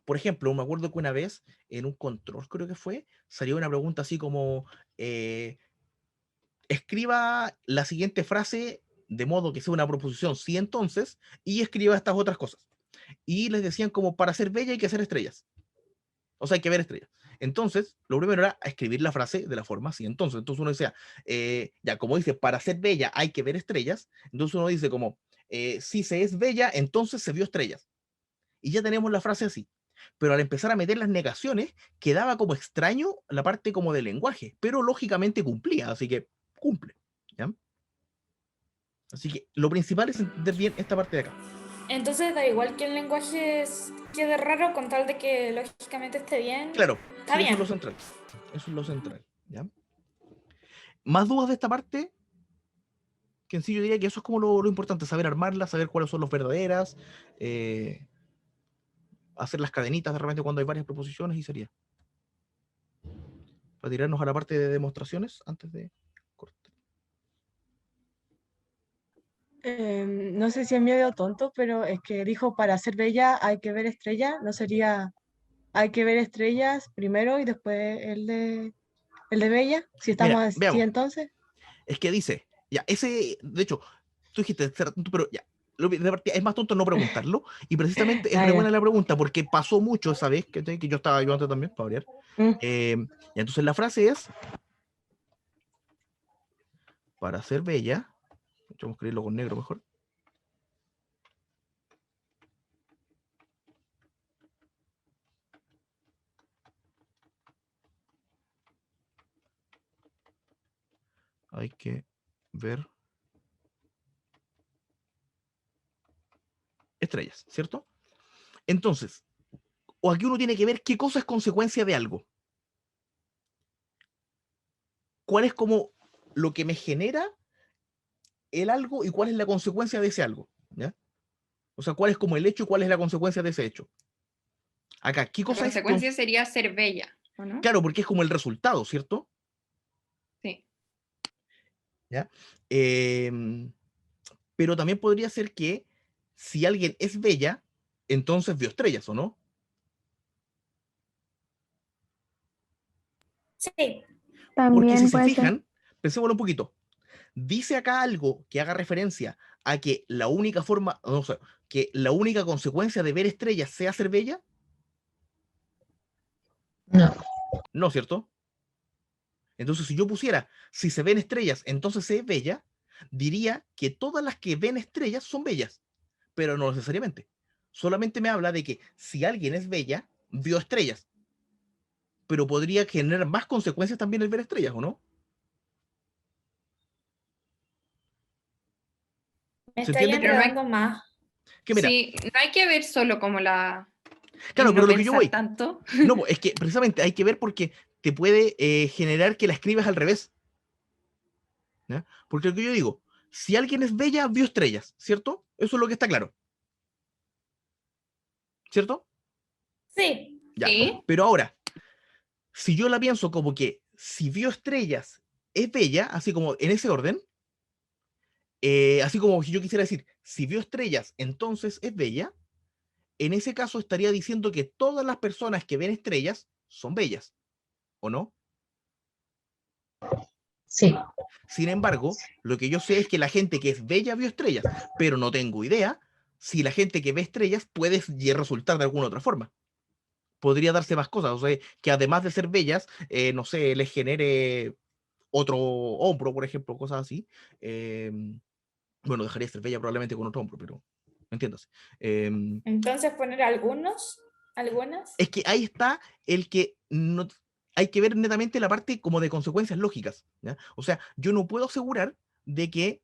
Por ejemplo, me acuerdo que una vez en un control, creo que fue, salió una pregunta así como escriba la siguiente frase de modo que sea una proposición sí entonces, y escriba estas otras cosas. Y les decían como para ser bella hay que hacer estrellas. O sea, hay que ver estrellas. Entonces, lo primero era escribir la frase de la forma sí entonces. Entonces uno decía, ya como dice, para ser bella hay que ver estrellas. Entonces uno dice como, si se es bella, entonces se vio estrellas. Y ya tenemos la frase así. Pero al empezar a meter las negaciones, quedaba como extraño la parte como del lenguaje, pero lógicamente cumplía, así que cumple. ¿Ya? Así que lo principal es entender bien esta parte de acá. Entonces da igual que el lenguaje quede raro con tal de que lógicamente esté bien. Claro, Está sí, bien. eso es lo central. Eso es lo central. ¿Ya? ¿Más dudas de esta parte? Que en sí yo diría que eso es como lo importante, saber armarla, saber cuáles son las verdaderas, hacer las cadenitas de repente cuando hay varias proposiciones y sería. Para tirarnos a la parte de demostraciones antes de cortar. No sé si es medio tonto, pero es que dijo para ser bella hay que ver estrellas, ¿no sería hay que ver estrellas primero y después el de bella? Si estamos Mira, así veamos. entonces. Es que dice, ya, ese, de hecho, tú dijiste, pero ya, de partida, es más tonto no preguntarlo, y precisamente es re buena la pregunta, porque pasó mucho esa vez, que yo estaba antes también, para variar. Y entonces la frase es, para ser bella, vamos a escribirlo con negro mejor. Hay que ver estrellas, ¿cierto? Entonces, o aquí uno tiene que ver qué cosa es consecuencia de algo. ¿Cuál es como lo que me genera el algo y cuál es la consecuencia de ese algo? ¿Ya? O sea, cuál es como el hecho y cuál es la consecuencia de ese hecho. Acá, ¿qué cosa La es? consecuencia sería ser bella, ¿o no? Claro, porque es como el resultado, ¿cierto? Sí. ¿Ya? Pero también podría ser que si alguien es bella, entonces vio estrellas, ¿o no? Sí. Porque si se fijan, pensémoslo un poquito. Dice acá algo que haga referencia a que la única forma, no sé, que la única consecuencia de ver estrellas sea ser bella. No. No, ¿cierto? Entonces, si yo pusiera, si se ven estrellas, entonces es bella, diría que todas las que ven estrellas son bellas, pero no necesariamente. Solamente me habla de que si alguien es bella, vio estrellas, pero podría generar más consecuencias también el ver estrellas, ¿o no? Me ¿Se está entiende? enredando más. Que mira, Sí, no hay que ver solo como la... claro, y pero no lo que yo pensar voy, tanto. no, es que precisamente hay que ver porque te puede generar que la escribas al revés, ¿ya? Porque lo que yo digo, si alguien es bella, vio estrellas, ¿cierto? Eso es lo que está claro, ¿cierto? Sí. Ya, Sí. pero ahora, si yo la pienso como que si vio estrellas es bella, así como en ese orden, así como si yo quisiera decir, si vio estrellas, entonces es bella, en ese caso estaría diciendo que todas las personas que ven estrellas son bellas, ¿o no? Sí. Sin embargo, lo que yo sé es que la gente que es bella vio estrellas, pero no tengo idea si la gente que ve estrellas puede resultar de alguna otra forma. Podría darse más cosas, o sea, que además de ser bellas, no sé, les genere otro hombro, por ejemplo, cosas así. Bueno, dejaría de ser bella probablemente con otro hombro, pero ¿me entiendes? Entonces poner algunas. Es que ahí está el que no, hay que ver netamente la parte como de consecuencias lógicas, ¿ya? O sea, yo no puedo asegurar de que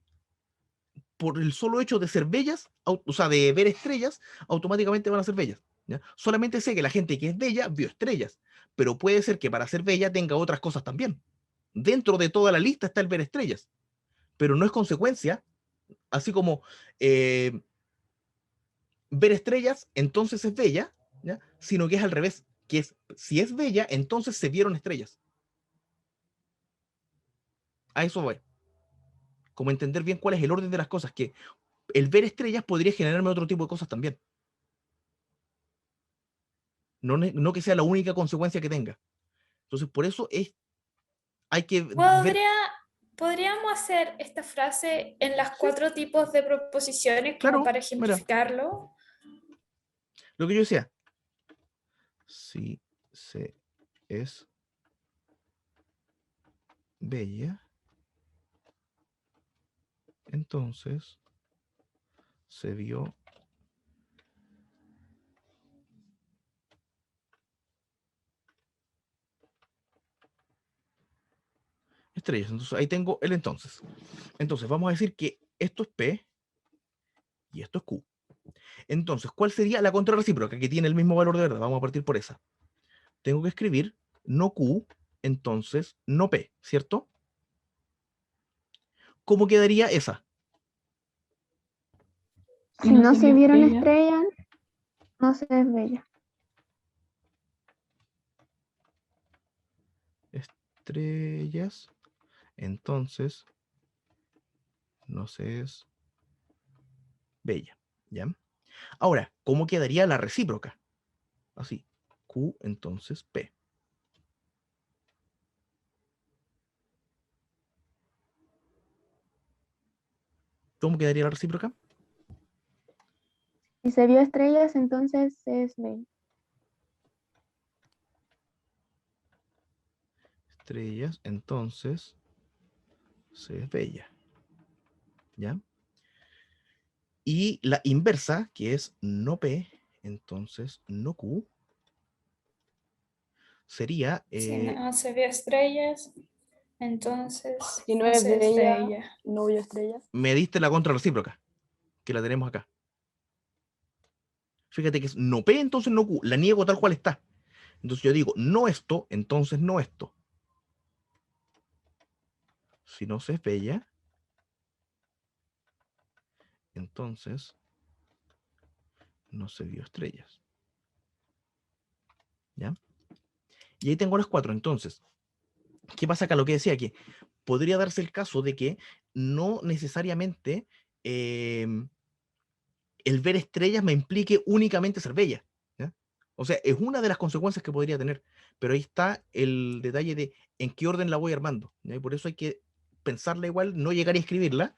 por el solo hecho de ser bellas, o sea, de ver estrellas, automáticamente van a ser bellas, ¿ya? Solamente sé que la gente que es bella vio estrellas, pero puede ser que para ser bella tenga otras cosas también. Dentro de toda la lista está el ver estrellas, pero no es consecuencia, así como ver estrellas, entonces es bella, ¿ya? Sino que es al revés, que es, si es bella, entonces se vieron estrellas. A eso voy. Como entender bien cuál es el orden de las cosas, que el ver estrellas podría generarme otro tipo de cosas también. No que sea la única consecuencia que tenga. Entonces, por eso hay que ver. Podríamos hacer esta frase en las 4 tipos de proposiciones como Claro, para mira, ejemplificarlo. lo que yo decía. Si se es bella, entonces se vio estrellas. Entonces, ahí tengo el entonces. Entonces, vamos a decir que esto es P y esto es Q. Entonces, ¿cuál sería la contrarrecíproca que tiene el mismo valor de verdad? Vamos a partir por esa. Tengo que escribir no Q, entonces no P, ¿cierto? ¿Cómo quedaría esa? Si no se vieron estrellas, no se es bella. Estrellas, entonces no se es bella, ¿ya? Ahora, ¿cómo quedaría la recíproca? Así, Q, entonces P. ¿Cómo quedaría la recíproca? Si se vio estrellas, entonces es bella. Estrellas, entonces se es bella, ¿ya? Y la inversa, que es no P, entonces no Q, sería... Si no se vio estrellas, entonces Si no no es se es bella, bella. no vio estrellas. me diste la contrarrecíproca, que la tenemos acá. Fíjate que es no P, entonces no Q. La niego tal cual está. Entonces yo digo no esto, entonces no esto. Si no se es bella, entonces no se vio estrellas. ¿Ya? Y ahí tengo las 4. Entonces, ¿qué pasa acá? Lo que decía, que podría darse el caso de que no necesariamente el ver estrellas me implique únicamente ser bella, ¿ya? O sea, es una de las consecuencias que podría tener, pero ahí está el detalle de en qué orden la voy armando, ¿ya? Y por eso hay que pensarla igual, no llegar a escribirla,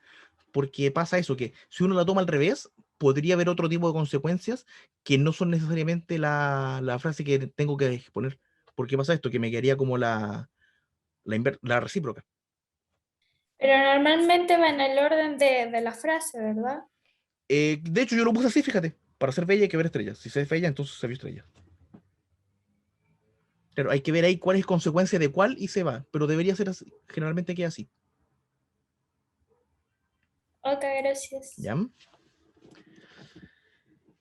porque pasa eso, que si uno la toma al revés, podría haber otro tipo de consecuencias que no son necesariamente la frase que tengo que poner. Porque pasa esto, que me quedaría como la la recíproca. Pero normalmente va en el orden de la frase, ¿verdad? De hecho, yo lo puse así, fíjate. Para ser bella hay que ver estrellas. Si se es bella, entonces se vio estrellas. Claro, hay que ver ahí cuál es consecuencia de cuál y se va. Pero debería ser así. Generalmente queda así. Ok, gracias. ¿Ya?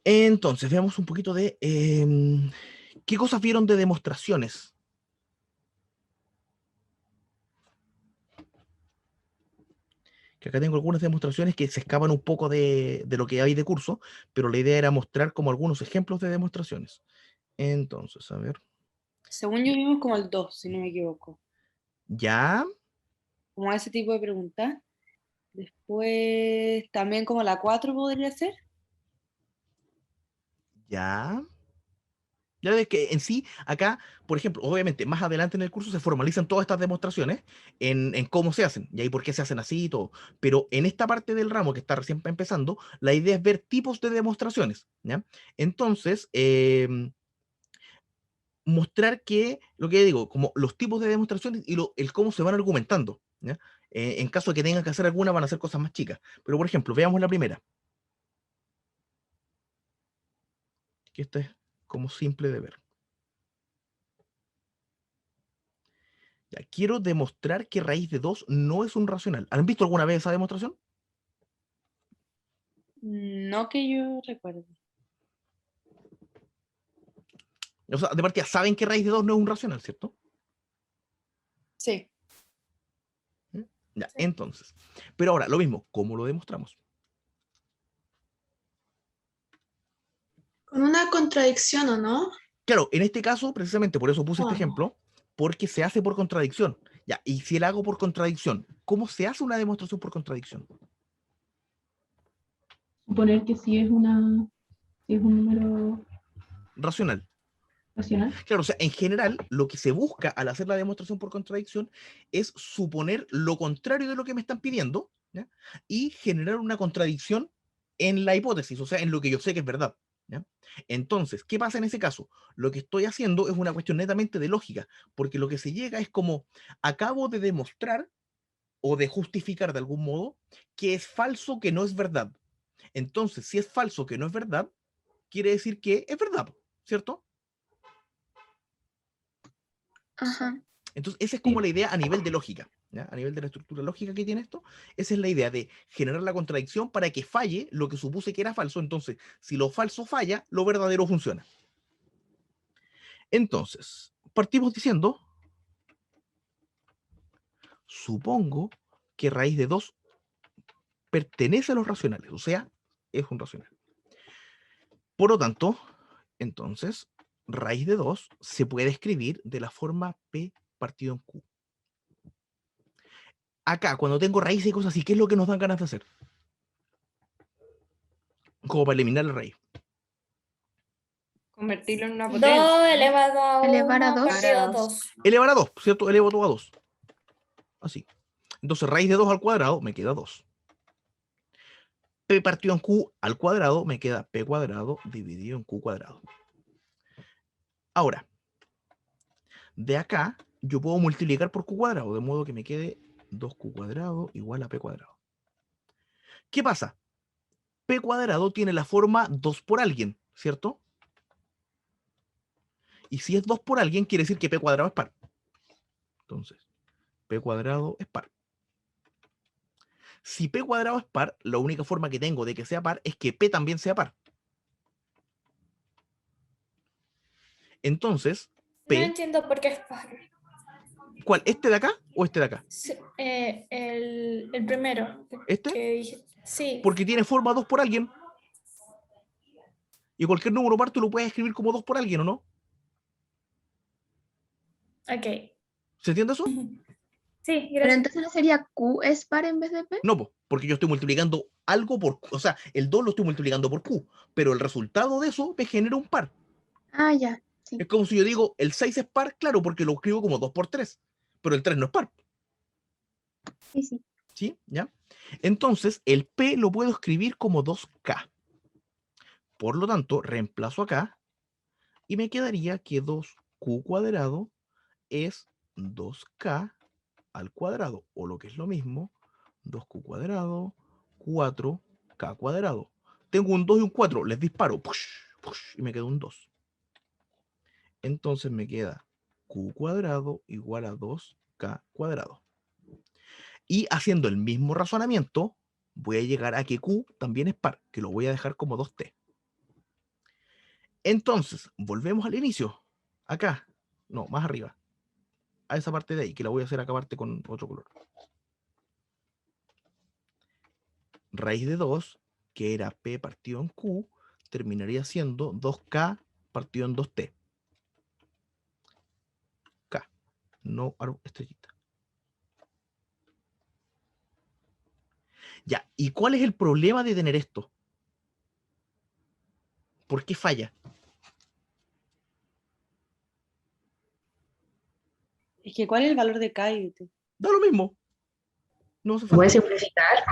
Entonces, veamos un poquito de... ¿qué cosas vieron de demostraciones? Que acá tengo algunas demostraciones que se escapan un poco de lo que hay de curso, pero la idea era mostrar como algunos ejemplos de demostraciones. Entonces, a ver. Según yo vimos como el 2, si no me equivoco. ¿Ya? Como ese tipo de preguntas. Después también como la 4 podría ser. ¿Ya? Ya ves que en sí, acá, por ejemplo, obviamente, más adelante en el curso se formalizan todas estas demostraciones en cómo se hacen, y ahí por qué se hacen así y todo. Pero en esta parte del ramo que está recién empezando, la idea es ver tipos de demostraciones, ¿ya? Entonces, mostrar que, lo que digo, como los tipos de demostraciones y el cómo se van argumentando, ¿ya? En caso de que tengan que hacer alguna, van a hacer cosas más chicas. Pero, por ejemplo, veamos la primera. Que esta es como simple de ver. Ya, quiero demostrar que raíz de 2 no es un racional. ¿Han visto alguna vez esa demostración? No que yo recuerde. O sea, de partida, saben que raíz de 2 no es un racional, ¿cierto? Sí. Ya, entonces. Pero ahora, lo mismo, ¿cómo lo demostramos? Con una contradicción, ¿o no? Claro, en este caso, precisamente por eso puse este Ah. ejemplo, porque se hace por contradicción. Ya, y si la hago por contradicción, ¿cómo se hace una demostración por contradicción? Suponer que si es un número Racional. racional. Claro, o sea, en general, lo que se busca al hacer la demostración por contradicción es suponer lo contrario de lo que me están pidiendo, ¿ya? Y generar una contradicción en la hipótesis, o sea, en lo que yo sé que es verdad, ¿ya? Entonces, ¿qué pasa en ese caso? Lo que estoy haciendo es una cuestión netamente de lógica, porque lo que se llega es como, acabo de demostrar o de justificar de algún modo que es falso, que no es verdad. Entonces, si es falso, que no es verdad, quiere decir que es verdad, ¿cierto? Ajá. Entonces, esa es como la idea a nivel de lógica, ¿ya? A nivel de la estructura lógica que tiene esto, esa es la idea de generar la contradicción para que falle lo que supuse que era falso. Entonces, si lo falso falla, lo verdadero funciona. Entonces, partimos diciendo, supongo que raíz de 2 pertenece a los racionales, o sea, es un racional. Por lo tanto, entonces, raíz de 2 se puede escribir de la forma P partido en Q. Acá, cuando tengo raíces y cosas así, ¿qué es lo que nos dan ganas de hacer? Como para eliminar la raíz. Convertirlo en una 2 potencia. elevado a 1 Elevar a 2. partido 2. Elevar a 2, ¿cierto? Elevo todo a 2. Así. Entonces, raíz de 2 al cuadrado me queda 2. P partido en Q al cuadrado me queda P cuadrado dividido en Q cuadrado. Ahora, de acá yo puedo multiplicar por Q cuadrado, de modo que me quede 2Q cuadrado igual a P cuadrado. ¿Qué pasa? P cuadrado tiene la forma 2 por alguien, ¿cierto? Y si es 2 por alguien, quiere decir que P cuadrado es par. Entonces, P cuadrado es par. Si P cuadrado es par, la única forma que tengo de que sea par es que P también sea par. Entonces, No P... entiendo por qué es par. ¿Cuál? ¿Este de acá o este de acá? Sí, el primero. ¿Este? Que dije. Sí. Porque tiene forma 2 por alguien. Y cualquier número par tú lo puedes escribir como 2 por alguien, ¿o no? Ok. ¿Se entiende eso? Sí, Pero gracias. entonces no sería Q es par en vez de P. No, porque yo estoy multiplicando algo por Q. O sea, el 2 lo estoy multiplicando por Q. Pero el resultado de eso me genera un par. Ah, ya. Sí. Es como si yo digo, el 6 es par, claro, porque lo escribo como 2 por 3. Pero el 3 no es par. Sí, sí. ¿Sí? ¿Ya? Entonces, el P lo puedo escribir como 2K. Por lo tanto, reemplazo acá y me quedaría que 2Q cuadrado es 2K al cuadrado, o lo que es lo mismo, 2q cuadrado, 4k cuadrado. Tengo un 2 y un 4, les disparo, push, push, y me queda un 2. Entonces me queda q cuadrado igual a 2k cuadrado. Y haciendo el mismo razonamiento, voy a llegar a que q también es par, que lo voy a dejar como 2t. Entonces, volvemos al inicio. Acá, no, más arriba. A esa parte de ahí, que la voy a hacer acá aparte con otro color. Raíz de 2, que era p partido en q, terminaría siendo 2k partido en 2t. K, no estrellita. Ya, ¿y cuál es el problema de tener esto? ¿Por qué falla? Es que ¿cuál es el valor de K? Da lo mismo. No se ¿Puedes simplificar?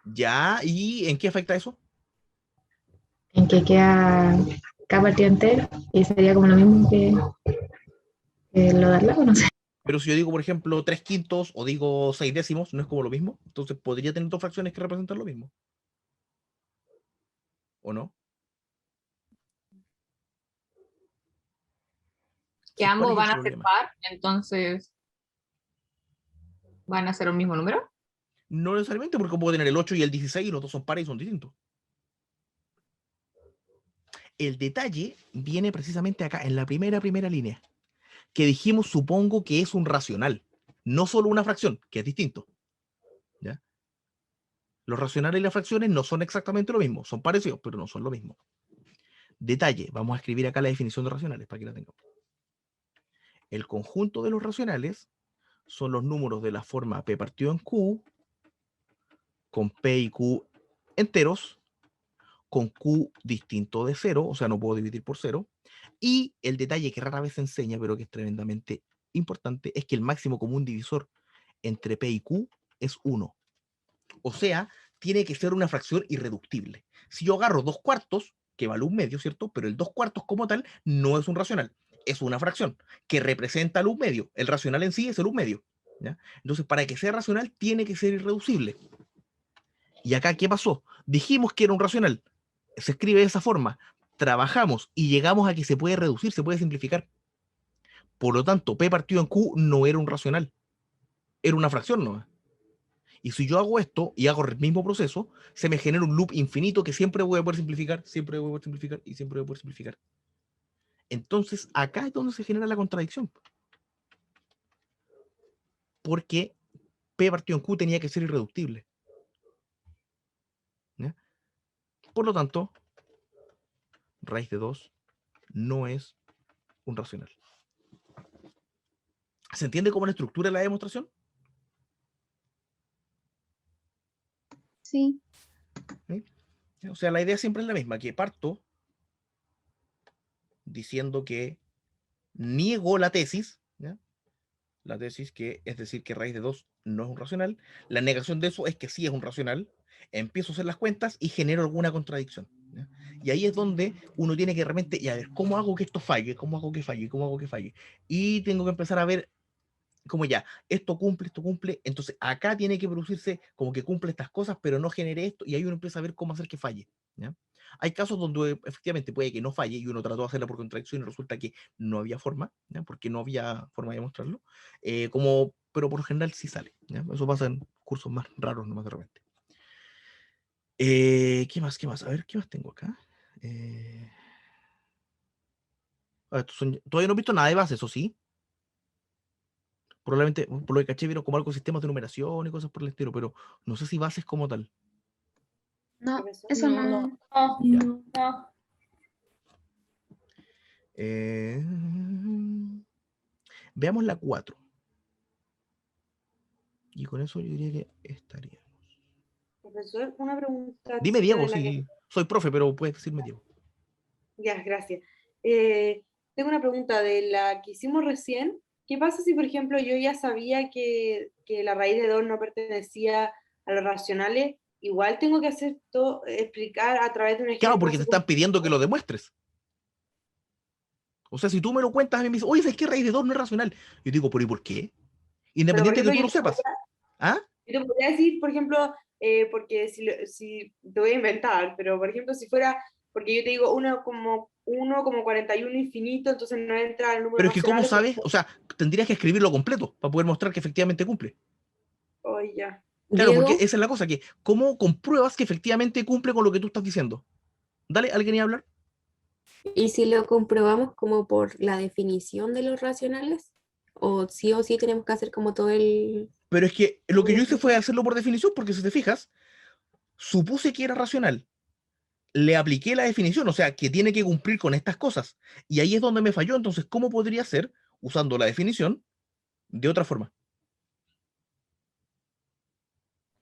Ya, ¿y en qué afecta eso? En que queda K partido entero y sería como lo mismo que lo de al lado, no sé. Pero si yo digo, por ejemplo, 3/5 o digo 6/10, ¿no es como lo mismo? Entonces podría tener dos fracciones que representan lo mismo. ¿O no? Que ¿Cuál ambos es el van a ser problema? par, entonces van a ser un mismo número. No necesariamente, porque puedo tener el 8 y el 16 y los dos son pares y son distintos. El detalle viene precisamente acá, en la primera línea, que dijimos, supongo que es un racional, no solo una fracción, que es distinto. ¿Ya? Los racionales y las fracciones no son exactamente lo mismo, son parecidos, pero no son lo mismo. Detalle, vamos a escribir acá la definición de racionales para que la tengamos. El conjunto de los racionales son los números de la forma p partido en q, con p y q enteros, con q distinto de 0, o sea, no puedo dividir por 0, y el detalle que rara vez se enseña, pero que es tremendamente importante, es que el máximo común divisor entre p y q es 1. O sea, tiene que ser una fracción irreductible. Si yo agarro 2/4, que vale 1/2, ¿cierto? Pero el 2/4 como tal no es un racional, es una fracción que representa el 1/2. El racional en sí es el 1/2. ¿Ya? Entonces, para que sea racional, tiene que ser irreducible. ¿Y acá qué pasó? Dijimos que era un racional. Se escribe de esa forma. Trabajamos y llegamos a que se puede reducir, se puede simplificar. Por lo tanto, p partido en q no era un racional. Era una fracción, ¿no? Y si yo hago esto y hago el mismo proceso, se me genera un loop infinito que siempre voy a poder simplificar, siempre voy a poder simplificar y siempre voy a poder simplificar. Entonces, acá es donde se genera la contradicción. Porque p partido en q tenía que ser irreductible. ¿Ya? Por lo tanto, raíz de 2 no es un racional. ¿Se entiende cómo la estructura de la demostración? Sí. ¿Sí? O sea, la idea siempre es la misma, que parto diciendo que niego la tesis, ¿ya? La tesis que es decir que raíz de 2 no es un racional. La negación de eso es que sí es un racional. Empiezo a hacer las cuentas y genero alguna contradicción, ¿ya? Y ahí es donde uno tiene que realmente, y a ver, ¿cómo hago que esto falle? ¿Cómo hago que falle? ¿Cómo hago que falle? Y tengo que empezar a ver como ya, esto cumple, entonces acá tiene que producirse como que cumple estas cosas, pero no genere esto, y ahí uno empieza a ver cómo hacer que falle, ¿ya? Hay casos donde efectivamente puede que no falle, y uno trató de hacerla por contradicción y resulta que no había forma, ¿ya? Porque no había forma de demostrarlo, pero por lo general sí sale, ¿ya? Eso pasa en cursos más raros, nomás de repente. ¿Qué más? A ver, ¿qué más tengo acá? Todavía no he visto nada de base, eso sí. Probablemente, por lo que caché, vieron como algo de sistemas de numeración y cosas por el estilo, pero no sé si bases como tal. No, eso no. No. Veamos la 4. Y con eso yo diría que estaría. Profesor, una pregunta. Dime Diego, si soy profe, pero puedes decirme Diego. Ya, gracias. Tengo una pregunta de la que hicimos recién. ¿Qué pasa si, por ejemplo, yo ya sabía que la raíz de 2 no pertenecía a los racionales? Igual tengo que hacer todo, explicar a través de un ejemplo. Claro, porque te están pidiendo que lo demuestres. O sea, si tú me lo cuentas, a mí me dices, oye, ¿sabes qué raíz de 2 no es racional? Yo digo, ¿pero y por qué? independiente de que tú yo lo sepas. ¿Ah? yo te podría decir, por ejemplo, porque si te voy a inventar, pero por ejemplo, si fuera, porque yo te digo 1 como 41 infinito, entonces no entra el número Pero es que ¿cómo racional. sabes? O sea, tendrías que escribirlo completo para poder mostrar que efectivamente cumple. Oh, ya. Claro, porque Diego, esa es la cosa, que ¿cómo compruebas que efectivamente cumple con lo que tú estás diciendo? Dale, ¿alguien iba a hablar? ¿y si lo comprobamos como por la definición de los racionales? ¿O sí tenemos que hacer como todo el... Pero es que lo que yo hice fue hacerlo por definición, porque si te fijas, supuse que era racional. Le apliqué la definición, o sea, que tiene que cumplir con estas cosas. Y ahí es donde me falló. Entonces, ¿cómo podría ser, usando la definición, de otra forma?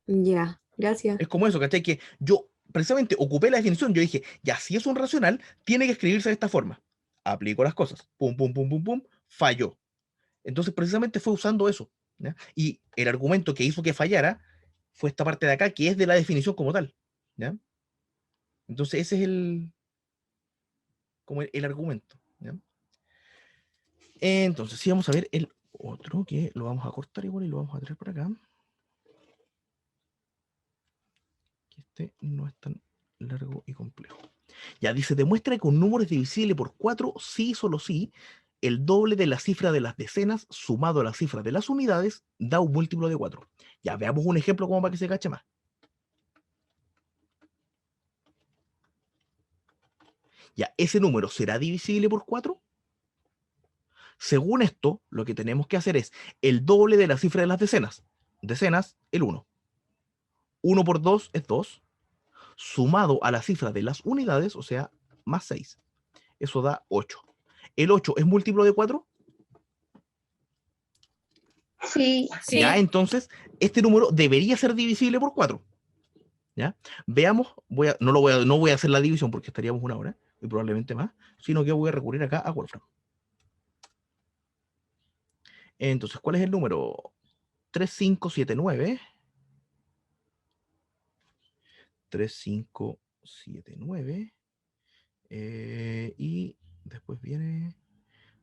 Ya, gracias. Es como eso, ¿cachai? Que yo precisamente ocupé la definición, yo dije, ya, si es un racional, tiene que escribirse de esta forma. Aplico las cosas. Pum, pum, pum, pum, pum, falló. Entonces, precisamente fue usando eso, ¿ya? Y el argumento que hizo que fallara fue esta parte de acá, que es de la definición como tal, ¿ya? Entonces, ese es como el argumento, ¿ya? Entonces, sí, vamos a ver el otro, que lo vamos a cortar igual y lo vamos a traer por acá. Que este no es tan largo y complejo. Ya dice, demuestra que un número es divisible por 4 si y solo si el doble de la cifra de las decenas sumado a la cifra de las unidades da un múltiplo de 4. Ya, veamos un ejemplo como para que se cache más. Ya, ¿ese número será divisible por 4? Según esto, lo que tenemos que hacer es el doble de la cifra de las decenas. Decenas, el 1. 1 por 2 es 2. Sumado a la cifra de las unidades, o sea, más 6. Eso da 8. ¿El 8 es múltiplo de 4? Sí. Ya, entonces, este número debería ser divisible por 4. ¿Ya? Veamos, no voy a hacer la división porque estaríamos una hora, y probablemente más, sino que voy a recurrir acá a Wolfram. Entonces, ¿cuál es el número? 3579. 3579. Y después viene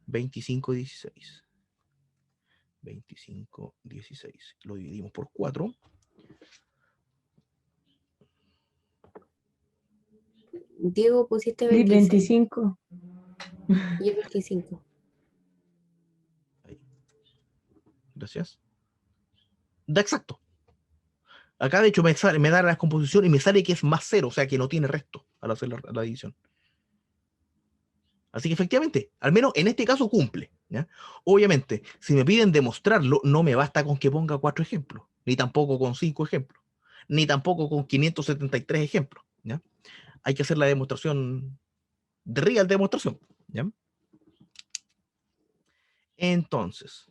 2516. 2516. Lo dividimos por 4. Diego, pusiste 25. Y es 25. Gracias. Da exacto. Acá, de hecho, me da la descomposición y me sale que es más 0, o sea, que no tiene resto al hacer la división. Así que efectivamente, al menos en este caso cumple, ¿ya? Obviamente, si me piden demostrarlo, no me basta con que ponga 4 ejemplos, ni tampoco con 5 ejemplos, ni tampoco con 573 ejemplos, ¿ya? Hay que hacer la demostración, de real demostración, ¿ya? Entonces,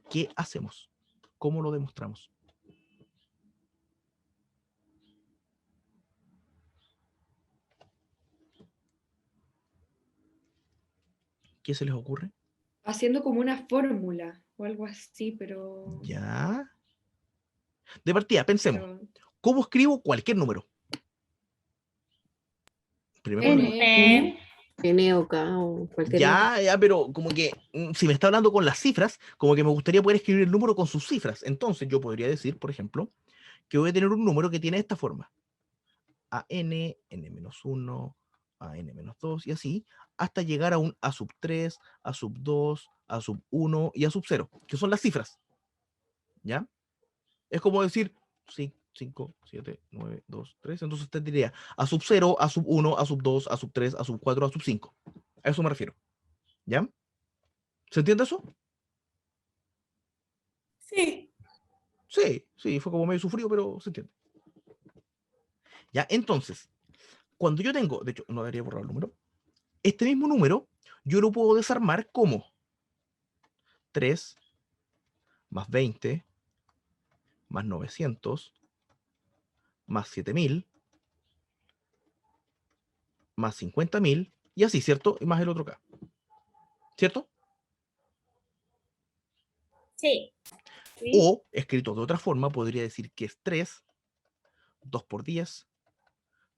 ¿qué hacemos? ¿Cómo lo demostramos? ¿Qué se les ocurre? Haciendo como una fórmula o algo así, pero... Ya. De partida, pensemos. ¿Cómo escribo cualquier número? Primer problema. N o K o cualquier número. Ya, pero como que si me está hablando con las cifras, como que me gustaría poder escribir el número con sus cifras. Entonces yo podría decir, por ejemplo, que voy a tener un número que tiene esta forma. A n, n-1, a n-2 y así, hasta llegar a un a sub 3, a sub 2, a sub 1 y a sub 0, que son las cifras. ¿Ya? Es como decir 5, 7, 9, 2, 3. Entonces usted diría a sub 0, a sub 1, a sub 2, a sub 3, a sub 4, a sub 5. A eso me refiero. ¿Ya? ¿Se entiende eso? Sí. Sí, fue como medio sufrido, pero se entiende. Ya, entonces, cuando yo tengo, de hecho, no debería borrar el número, este mismo número, yo lo puedo desarmar como 3 más 20 más 900 más 7000 más 50.000 y así, ¿cierto? Y más el otro acá. ¿Cierto? Sí. O, escrito de otra forma, podría decir que es 3, 2 por 10,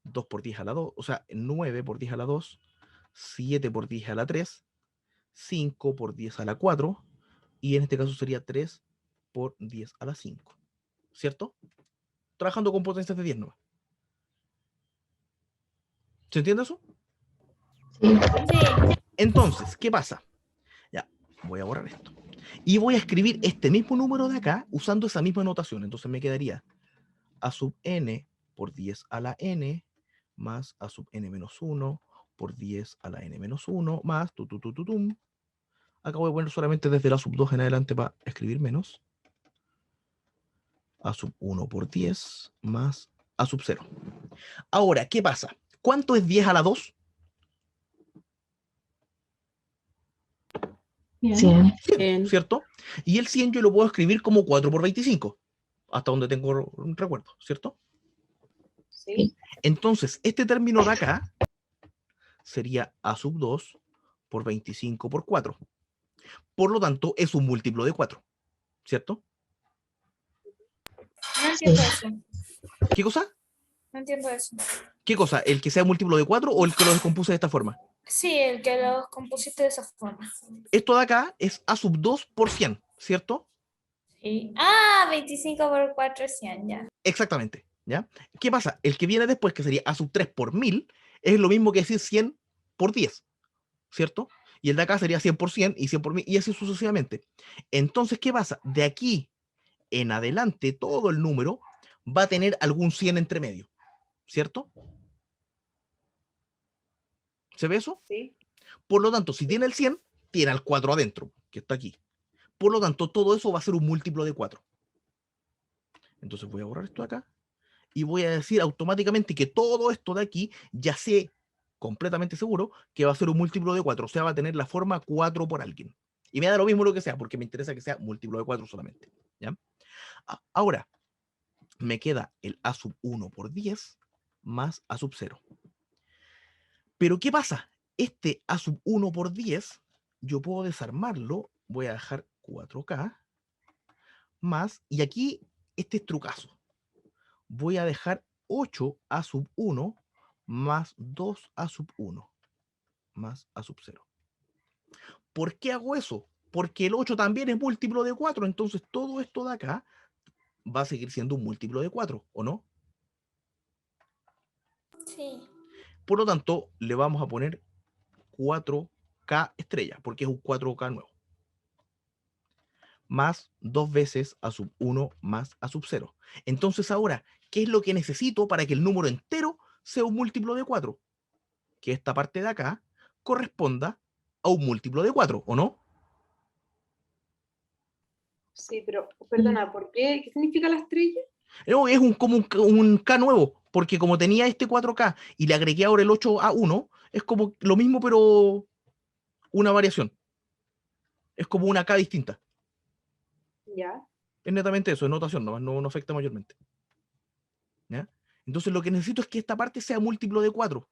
2 por 10 a la 2, o sea, 9 por 10 a la 2, 7 por 10 a la 3, 5 por 10 a la 4 y en este caso sería 3 por 10 a la 5, ¿cierto? Trabajando con potencias de 10 nomás. ¿Se entiende eso? Sí. Entonces, ¿qué pasa? Ya, voy a borrar esto. Y voy a escribir este mismo número de acá usando esa misma notación. Entonces me quedaría a sub n por 10 a la n más a sub n menos 1 por 10 a la n menos 1 más tum. Acá voy a poner solamente desde la sub 2 en adelante para escribir menos. A sub 1 por 10 más a sub 0. Ahora, ¿qué pasa? ¿Cuánto es 10 a la 2? 100. 100, ¿cierto? Y el 100 yo lo puedo escribir como 4 por 25, hasta donde tengo un recuerdo, ¿cierto? Sí. Entonces, este término de acá sería a sub 2 por 25 por 4. Por lo tanto, es un múltiplo de 4, ¿cierto? No entiendo eso. ¿Qué cosa? No entiendo eso. ¿Qué cosa? ¿El que sea múltiplo de 4 o el que lo descompuse de esta forma? Sí, el que los compusiste de esa forma. Esto de acá es a sub 2 por 100, ¿cierto? Sí. 25 por 4 es 100, ya. Exactamente, ¿ya? ¿Qué pasa? El que viene después, que sería a sub 3 por 1000, es lo mismo que decir 100 por 10, ¿cierto? Y el de acá sería 100 por 100 y 100 por 1000 y así sucesivamente. Entonces, ¿qué pasa? De aquí en adelante, todo el número va a tener algún 100 entre medio, ¿cierto? ¿Se ve eso? Sí. Por lo tanto, si tiene el 100, tiene al 4 adentro, que está aquí. Por lo tanto, todo eso va a ser un múltiplo de 4. Entonces voy a borrar esto de acá y voy a decir automáticamente que todo esto de aquí ya sé completamente seguro que va a ser un múltiplo de 4, o sea, va a tener la forma 4 por alguien. Y me da lo mismo lo que sea, porque me interesa que sea múltiplo de 4 solamente, ¿ya? Ahora, me queda el a sub 1 por 10 más a sub 0. Pero ¿qué pasa? Este a sub 1 por 10, yo puedo desarmarlo, voy a dejar 4K, más, y aquí este es trucazo. Voy a dejar 8 a sub 1 más 2 a sub 1 más a sub 0. ¿Por qué hago eso? Porque el 8 también es múltiplo de 4, entonces todo esto de acá va a seguir siendo un múltiplo de 4, ¿o no? Sí. Por lo tanto, le vamos a poner 4K estrella, porque es un 4K nuevo. Más 2 veces a sub 1 más a sub 0. Entonces ahora, ¿qué es lo que necesito para que el número entero sea un múltiplo de 4? Que esta parte de acá corresponda a un múltiplo de 4, ¿o no? Sí, pero, perdona, ¿por qué? ¿Qué significa la estrella? No, es como un K nuevo, porque como tenía este 4K y le agregué ahora el 8A1, es como lo mismo, pero una variación. Es como una K distinta. Ya. Es netamente eso, es notación, no afecta mayormente. ¿Ya? Entonces lo que necesito es que esta parte sea múltiplo de 4.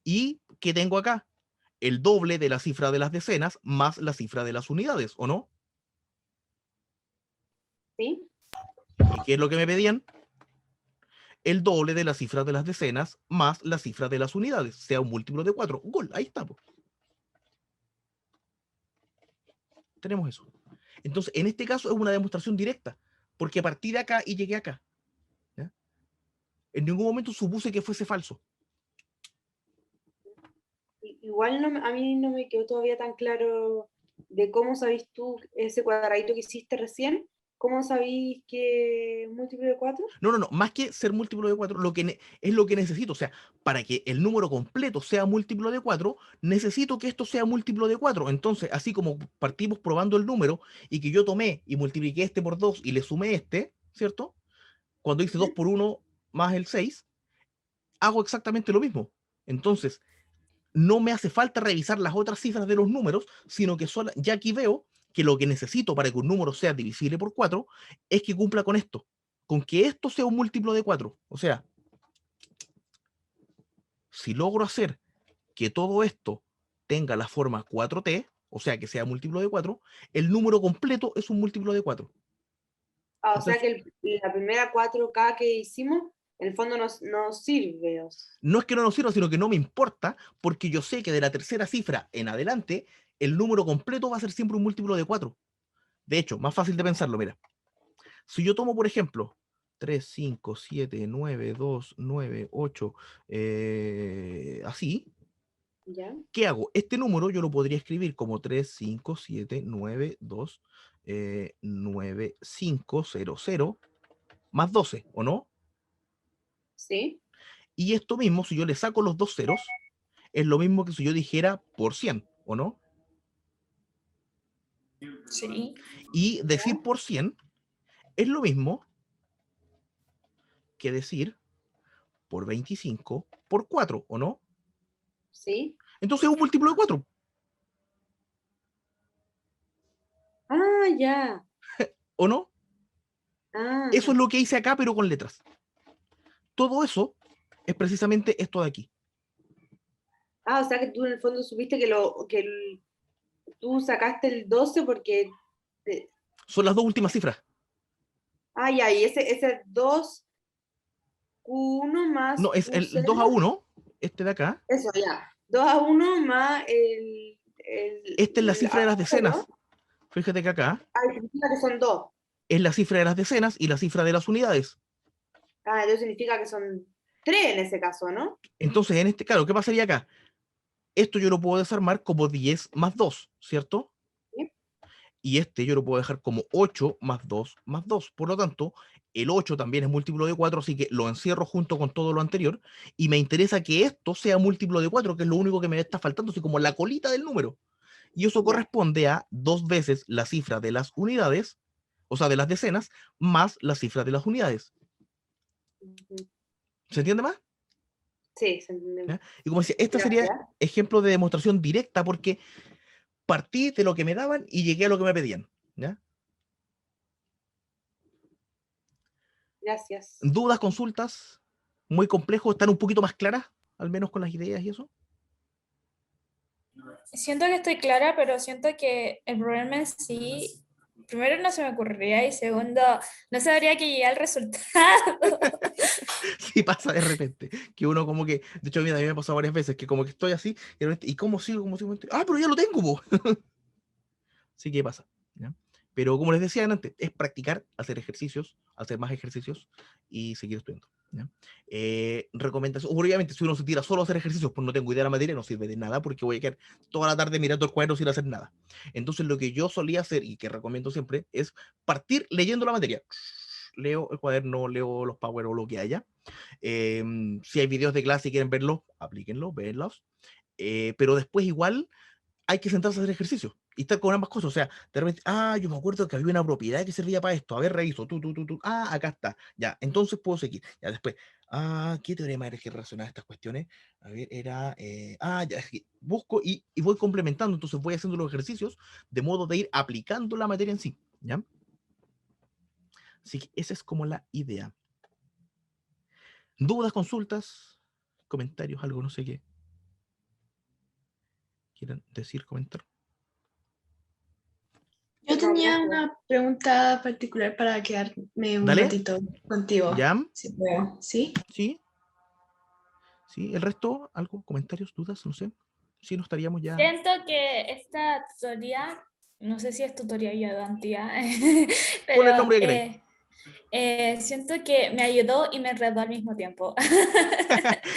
¿Y qué tengo acá? El doble de la cifra de las decenas más la cifra de las unidades, ¿o no? Sí. ¿Y qué es lo que me pedían? El doble de la cifra de las decenas más la cifra de las unidades, sea un múltiplo de 4. Gol, ahí está. Tenemos eso. Entonces, en este caso es una demostración directa, porque partí de acá y llegué acá. ¿Ya? En ningún momento supuse que fuese falso. Igual a mí no me quedó todavía tan claro de cómo sabís tú ese cuadradito que hiciste recién. ¿Cómo sabís que es múltiplo de 4? No, más que ser múltiplo de 4, es lo que necesito. O sea, para que el número completo sea múltiplo de 4, necesito que esto sea múltiplo de 4. Entonces, así como partimos probando el número y que yo tomé y multipliqué este por 2 y le sumé este, ¿cierto? Cuando hice 2 por 1 más el 6, hago exactamente lo mismo. Entonces, no me hace falta revisar las otras cifras de los números, sino que ya aquí veo que lo que necesito para que un número sea divisible por 4 es que cumpla con esto, con que esto sea un múltiplo de 4. O sea, si logro hacer que todo esto tenga la forma 4t, o sea, que sea múltiplo de 4, el número completo es un múltiplo de 4. O sea que la primera 4K que hicimos, en el fondo no sirve. No es que no nos sirva, sino que no me importa, porque yo sé que de la tercera cifra en adelante, el número completo va a ser siempre un múltiplo de 4. De hecho, más fácil de pensarlo, mira. Si yo tomo, por ejemplo, 3, 5, 7, 9, 2, 9, 8, así, ¿Ya? ¿qué hago? Este número yo lo podría escribir como 3, 5, 7, 9, 2, 9, 5, 0, 0, más 12, ¿o no? Sí. Y esto mismo, si yo le saco los dos ceros, es lo mismo que si yo dijera por 100, ¿o no? Sí. Y decir por 100 es lo mismo que decir por 25 por 4, ¿o no? Sí. Entonces es un múltiplo de 4. Ah, ya. ¿O no? Ah. Eso es lo que hice acá, pero con letras. Todo eso es precisamente esto de aquí. Ah, o sea que tú en el fondo supiste tú sacaste el 12 porque... Son las dos últimas cifras. Ah, ya, y ese 2 Q1 más No, es el Q0. 2 a 1, este de acá. Eso, ya. 2 a 1 más Esta es la cifra de las decenas. 0. Fíjate que acá Ah, significa que son 2. es la cifra de las decenas y la cifra de las unidades. Ah, entonces significa que son 3 en ese caso, ¿no? Entonces, en este, claro, ¿qué pasaría acá? Esto yo lo puedo desarmar como 10 más 2, ¿cierto? Sí. Y este yo lo puedo dejar como 8 más 2 más 2. Por lo tanto, el 8 también es múltiplo de 4, así que lo encierro junto con todo lo anterior. Y me interesa que esto sea múltiplo de 4, que es lo único que me está faltando, así como la colita del número. Y eso corresponde a 2 veces la cifra de las unidades, o sea, de las decenas, más la cifra de las unidades. ¿Se entiende más? Sí, se entiende. ¿Ya? Y como decía, este sería ejemplo de demostración directa porque partí de lo que me daban y llegué a lo que me pedían. ¿Ya? Gracias. ¿Dudas, consultas? ¿Muy complejo? ¿Están un poquito más claras? Al menos con las ideas y eso. Siento que estoy clara, pero siento que el problema en sí, primero no se me ocurriría y segundo, no sabría que llegar al resultado. Sí pasa de repente, que uno como que, de hecho a mí me ha pasado varias veces, que como que estoy así, y, de repente, ¿y cómo sigo? ¿Cómo sigo? Ah, pero ya lo tengo, po. Sí que pasa. ¿Ya? Pero como les decía antes, es practicar, hacer ejercicios, hacer más ejercicios y seguir estudiando. ¿Ya? Recomendación, obviamente si uno se tira solo a hacer ejercicios, pues no tengo idea de la materia, no sirve de nada porque voy a quedar toda la tarde mirando el cuaderno sin hacer nada. Entonces lo que yo solía hacer y que recomiendo siempre es partir leyendo la materia. Leo el cuaderno, leo los power o lo que haya. Si hay videos de clase y quieren verlos, aplíquenlos, véanlos. Pero después igual hay que sentarse a hacer ejercicio y estar con ambas cosas. O sea, de repente, yo me acuerdo que había una propiedad que servía para esto. A ver, reviso, acá está. Ya, entonces puedo seguir. Ya, después, ¿qué teorema era que relacionaba estas cuestiones? A ver, era, ya, es que busco y voy complementando. Entonces voy haciendo los ejercicios de modo de ir aplicando la materia en sí. ¿Ya? Así que esa es como la idea. ¿Dudas, consultas, comentarios, algo, no sé qué quieran decir, comentar? Yo tenía una pregunta particular para quedarme un Dale. ratito contigo. ¿Ya? Si puedo. ¿Sí? Sí. Sí, el resto, algo, comentarios, dudas, no sé. Sí, no estaríamos ya. Siento que esta tutoría, no sé si es tutoría o ayudantía, pero Pon el nombre que queráis. siento que me ayudó y me enredó al mismo tiempo.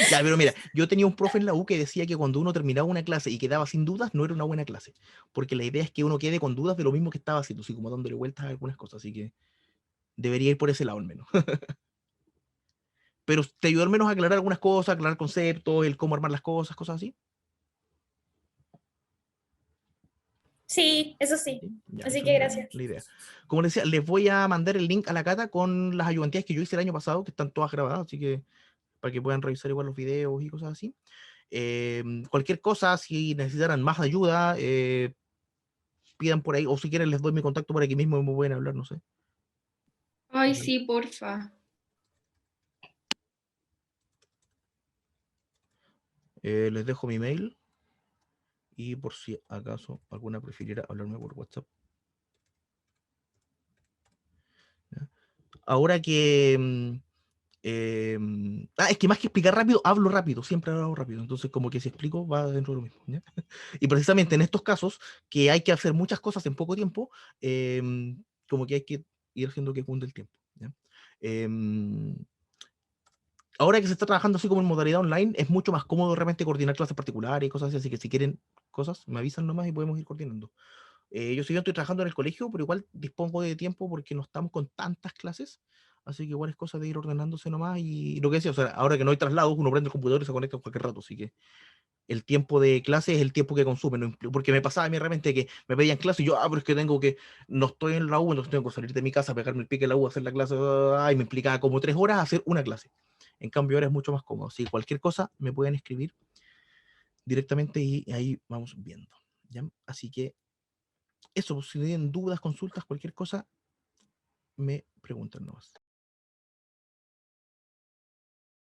Ya, pero mira, yo tenía un profe en la U que decía que cuando uno terminaba una clase y quedaba sin dudas, no era una buena clase. Porque la idea es que uno quede con dudas de lo mismo que estaba haciendo, así como dándole vueltas a algunas cosas. Así que debería ir por ese lado al menos. Pero te ayudó al menos a aclarar algunas cosas, aclarar conceptos, el cómo armar las cosas, cosas así. Sí, eso sí. Ya, Así eso que es gracias. la idea. Como les decía, les voy a mandar el link a la Cata con las ayudantías que yo hice el año pasado, que están todas grabadas, así que para que puedan revisar igual los videos y cosas así. Cualquier cosa, si necesitaran más ayuda, pidan por ahí, o si quieren les doy mi contacto por aquí mismo y me pueden hablar, no sé. Ay, sí, porfa. Les dejo mi mail y por si acaso alguna prefiriera hablarme por WhatsApp. ¿Ya? Ahora que Es que más que explicar rápido, hablo rápido, siempre hablo rápido, entonces como que si explico va dentro de lo mismo, ¿ya? Y precisamente en estos casos, que hay que hacer muchas cosas en poco tiempo, como que hay que ir haciendo que cunde el tiempo, ¿ya? Ahora que se está trabajando así como en modalidad online, es mucho más cómodo realmente coordinar clases particulares y cosas así que si quieren cosas, me avisan nomás y podemos ir coordinando. Yo estoy trabajando en el colegio, pero igual dispongo de tiempo porque no estamos con tantas clases, así que igual es cosa de ir ordenándose nomás y lo que decía, o sea, ahora que no hay traslados, uno prende el computador y se conecta en cualquier rato, así que el tiempo de clase es el tiempo que consume, porque me pasaba a mí realmente que me pedían clase y yo, pero es que no estoy en la U, entonces tengo que salir de mi casa, pegarme el pique en la U, hacer la clase, y me implicaba como 3 horas hacer una clase. En cambio ahora es mucho más cómodo, si cualquier cosa me pueden escribir directamente y ahí vamos viendo, ¿ya? Así que eso, si tienen dudas, consultas, cualquier cosa, me preguntan nomás.